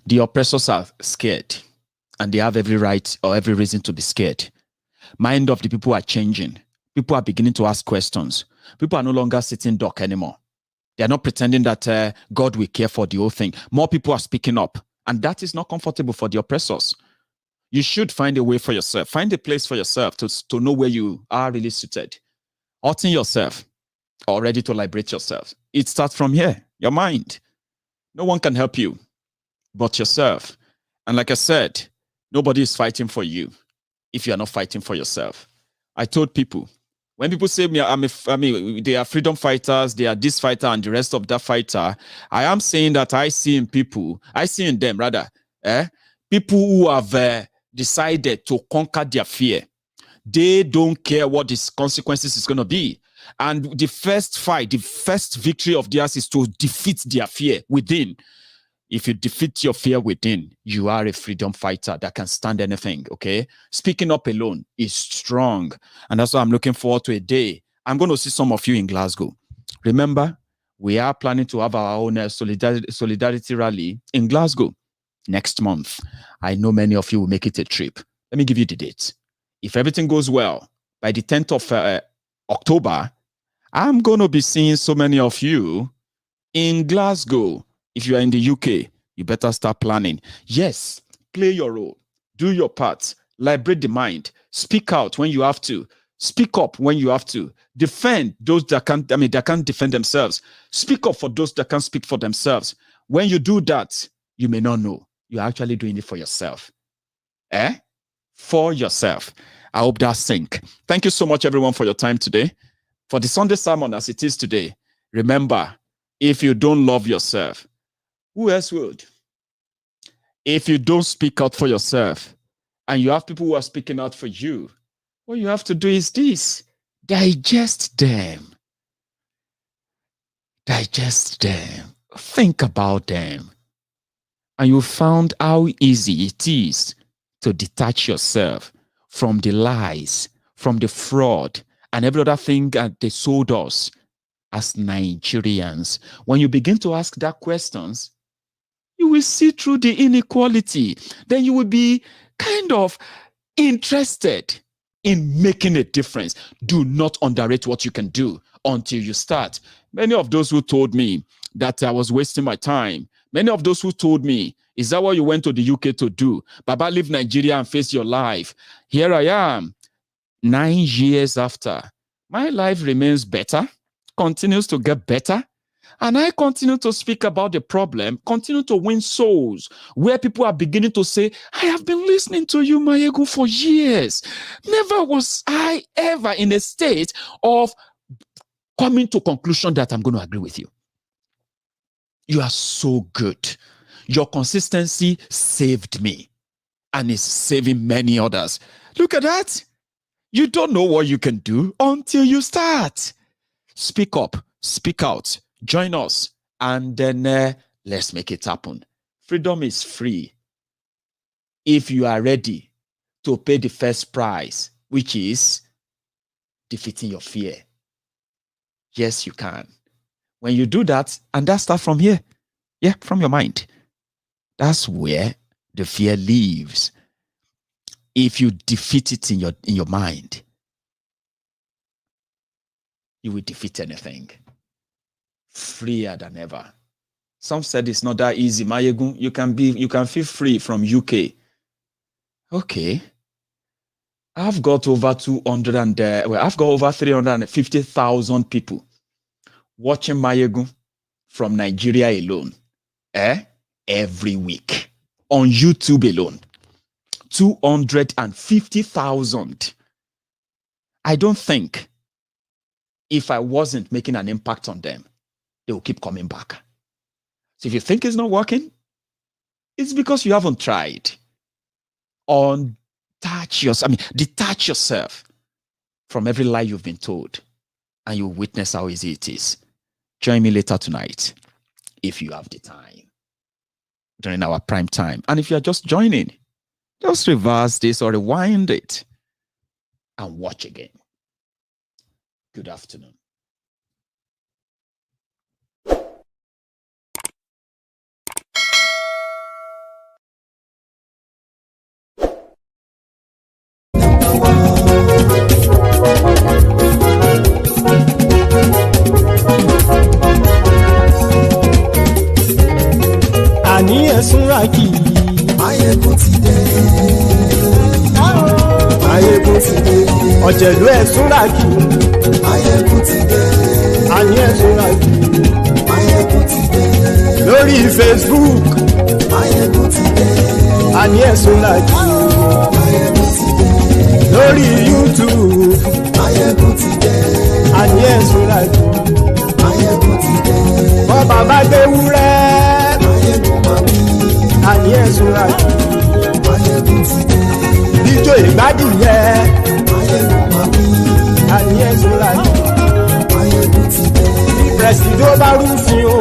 The oppressors are scared, and they have every right or every reason to be scared. Mind of the people are changing. People are beginning to ask questions. People are no longer sitting duck anymore. They are not pretending that God will care for the whole thing. More people are speaking up, and that is not comfortable for the oppressors. You should find a way for yourself. Find a place for yourself to know where you are really suited. Outing yourself or ready to liberate yourself. It starts from here, your mind. No one can help you but yourself. And like I said, nobody is fighting for you if you are not fighting for yourself. I told people, when people say they are freedom fighters, they are this fighter and the rest of that fighter, I am saying that I see in them, people who have decided to conquer their fear. They don't care what the consequences is going to be. And the first fight, the first victory of theirs is to defeat their fear within. If you defeat your fear within, you are a freedom fighter that can stand anything, okay? Speaking up alone is strong. And that's why I'm looking forward to a day. I'm going to see some of you in Glasgow. Remember, we are planning to have our own solidarity rally in Glasgow next month. I know many of you will make it a trip. Let me give you the date. If everything goes well, by the 10th of October, I'm going to be seeing so many of you in Glasgow. If you are in the UK, you better start planning. Yes, play your role. Do your part. Liberate the mind. Speak out when you have to. Speak up when you have to. Defend those that can't defend themselves. Speak up for those that can't speak for themselves. When you do that, you may not know. You're actually doing it for yourself. For yourself. I hope that sync. Thank you so much, everyone, for your time today. For the Sunday sermon as it is today, remember, if you don't love yourself, who else would? If you don't speak out for yourself, and you have people who are speaking out for you, what you have to do is this: digest them. Digest them. Think about them. And you found how easy it is to detach yourself from the lies, from the fraud, and every other thing that they sold us as Nigerians. When you begin to ask that questions, you will see through the inequality. Then you will be kind of interested in making a difference. Do not underrate what you can do until you start. Many of those who told me that I was wasting my time, many of those who told me, is that what you went to the UK to do? Baba, leave Nigeria and face your life. Here I am, 9 years after. My life remains better, continues to get better. And I continue to speak about the problem, continue to win souls, where people are beginning to say, I have been listening to you, Maiyegun, for years. Never was I ever in a state of coming to conclusion that I'm going to agree with you. You are so good. Your consistency saved me and is saving many others. Look at that. You don't know what you can do until you start. Speak up, speak out. Join us, and then let's make it happen. Freedom is free if you are ready to pay the first price, which is defeating your fear. Yes, you can. When you do that, and that starts from here, from your mind. That's where the fear lives. If you defeat it in your mind, you will defeat anything. Freer than ever. Some said it's not that easy. Maiyegun, you can feel free from UK. Okay. I've got over 350,000 people watching Maiyegun from Nigeria alone. Every week. On YouTube alone. 250,000. I don't think if I wasn't making an impact on them, they will keep coming back. So if you think it's not working, it's because you haven't tried. Detach yourself from every lie you've been told, and you'll witness how easy it is. Join me later tonight, if you have the time, during our prime time. And if you're just joining, just reverse this or rewind it and watch again. Good afternoon. Àní ẹ̀sùn ra kì í. Maiyegun ti dé. Maiyegun ti dé. Ọ̀jẹ̀lú ẹ̀ súnra kì. Maiyegun ti dé. Àní ẹ̀ súnra kì. Maiyegun ti dé. Lórí Facebook. Maiyegun ti dé. Àní ẹ̀ súnra kì. Maiyegun ti dé. Lórí YouTube. Maiyegun ti dé. Àní ẹ̀ súnra kì. Maiyegun ti dé. Wọ́n bàbá gbé wúrẹ́. Maiyegun máa wí. Àní ẹ̀ súnra kì. Maiyegun ti dé. Ijó ìgbádìyẹ. Maiyegun máa wí. Àní ẹ̀ súnra kì. Maiyegun ti dé. Presido bá rúfin o.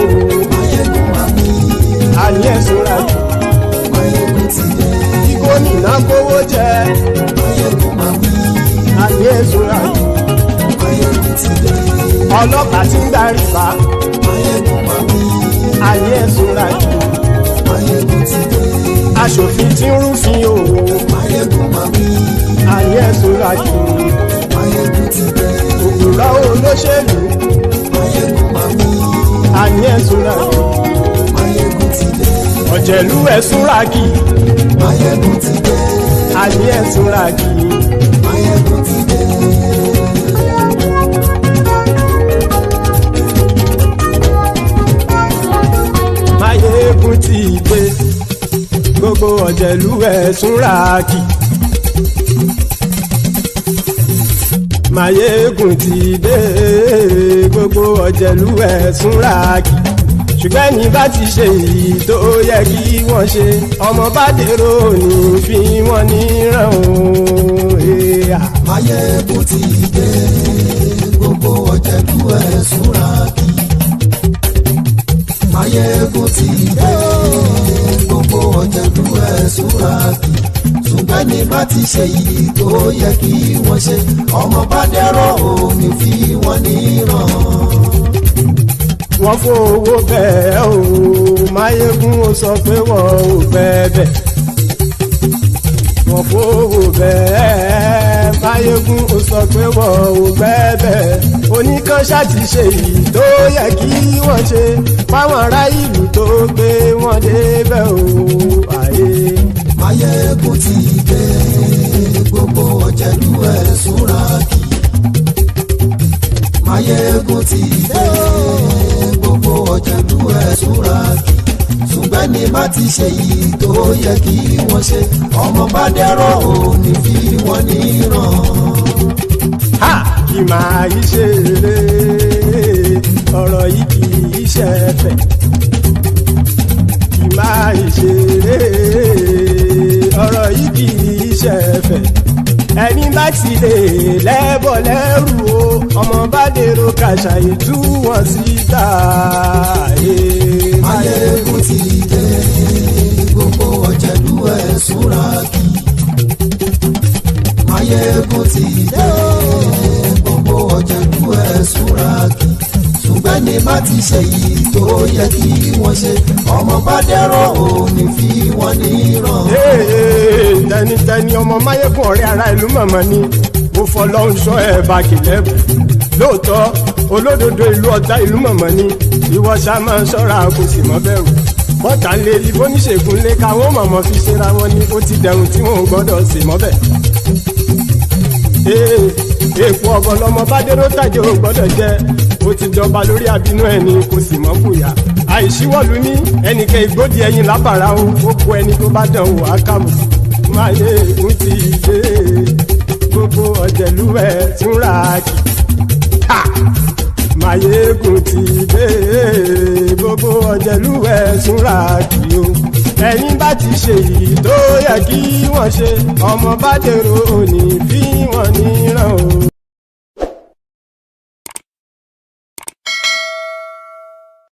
Maiyegun máa wí. Àní ẹ̀ súnra kì. Maiyegun ti dé. Kí gómìnà kówó jẹ. Maiyegun máa wí. Àní ẹ̀ súnra kì. Maiyegun ti dé. Ọlọ́pàá tí ń darí bá. Maiyegun máa wí. Àní ẹ̀ súnra kì. Maiyegun ti dé. Aṣòfin tí ń rúfin o. Maiyegun máa wí. Àní ẹ̀ súnra kì. Maiyegun ti dé. Òpùrọ́ olóṣèlú. Maiyegun máa wí. Àní ẹ̀ súnra kì. Maiyegun ti dé. Ọ̀jẹ̀lú ẹ̀ súnra kì. Maiyegun ti dé. Àní ẹ̀ súnra kì. Maiyegun ti dé. Maiyegun ti dé. Gbogbo ọ̀jẹ̀lú ẹ̀ súnra kì. Maiyegun ti dé. Gbogbo ọ̀jẹ̀lú ẹ̀ súnra kì. Ṣùgbọ́n ní bá ti ṣe èyí tó yẹ kí wọ́n ṣe, ọmọ bá dèrò ní fi wọ́n níran o. Maiyegun ti dé. Gbogbo ọ̀jẹ̀lú ẹ̀ súnra kì. Maiyegun ti dé. Gbogbo ọ̀jẹ̀lú ẹ̀ súnra kì. Ṣùgbọ́n ní bá ti ṣe èyí tó yẹ kí wọ́n ṣe, ọmọ bá dẹ̀rọ̀ ò ní fi wọ́n níran. Wọ́n fowó bẹ́ẹ̀ o, Maiyegun ó sọ pé wọ́n ò bẹ́ẹ̀. Wọ́n fowó bẹ́ẹ̀, Maiyegun ó sọ pé wọ́n ò bẹ́ẹ̀. Oníkan ṣáàtì ṣe èyí tó yẹ kí wọ́n ṣe, fáwọn ará ìlú tó gbé wọn débẹ̀ o. Maiyegun ti dé. Gbogbo ọ̀jẹ̀lú ẹ̀ súnra kì. Maiyegun ti dé. Gbogbo ọ̀jẹ̀lú ẹ̀ súnra kì. Ṣùgbọ́n ní bá ti ṣe yìí tó yẹ kí wọ́n ṣe, ọmọ bá dẹ̀rọ̀ ò ní fi wọ́n níran. Ha! Kì máa yí ṣeré, ọ̀rọ̀ yìí kì í ṣe ẹ̀fẹ̀. Kì máa yí ṣeré, ọ̀rọ̀ yìí kì í ṣe ẹ̀fẹ̀. Ẹni bá ti lè lẹ́bọ̀ lẹ́rù o, ọmọ bá dèrò kàṣàyè tú wọn síta. Maiyegun ti dé. Gbogbo ọ̀jẹ̀lú ẹ̀ súnra kì. Maiyegun ti dé. Gbogbo ọ̀jẹ̀lú ẹ̀ súnra kì. Ṣùgbọ́n ní bá ti ṣe yìí tó yẹ kí wọ́n ṣe, ọmọ bá dẹ̀rọ̀ ò ní fi wọ́n níran. Tẹnitẹni ọmọ Maiyegun ọ̀rẹ́ ara ìlú mọ̀mọ́ ni mo fọlọ́run sọ ẹ̀ bá kìlẹ́bù. Lóòótọ́ olódodo ìlú ọ̀tá ìlú mọ̀mọ́ ni ìwọ ṣá máa ń ṣọ́ra kò sì mọ́ bẹ̀rù. Bọ́tà ń lé rí bóníṣègùn lé káwọn mọ̀mọ́ fi ṣera wọn ni ó ti dẹrùn tí wọn ò gbọ́dọ̀ sì mọ́ bẹ̀. Èèpo ọ̀bọ lọmọ bá dérò tàjẹ́ ò gbọ́dọ̀ jẹ́, ó ti jọba lórí àbínú ẹni kò sì mọ́ bùyà. Àìsíwọ́lu ní ẹnìkẹ́ ìgbódì ẹyin lábàrá o, ó kó ẹni tó bá dán wò á kàmù. Maiyegun ti dé. Gbogbo ọ̀jẹ̀lú ẹ̀ túnra kì. Maiyegun ti dé. Gbogbo ọ̀jẹ̀lú ẹ̀ túnra kì o. Ẹ̀yin bá ti ṣe èyí tó yẹ kí wọ́n ṣe, ọmọ bá dèrò òní fi wọ́n níran o.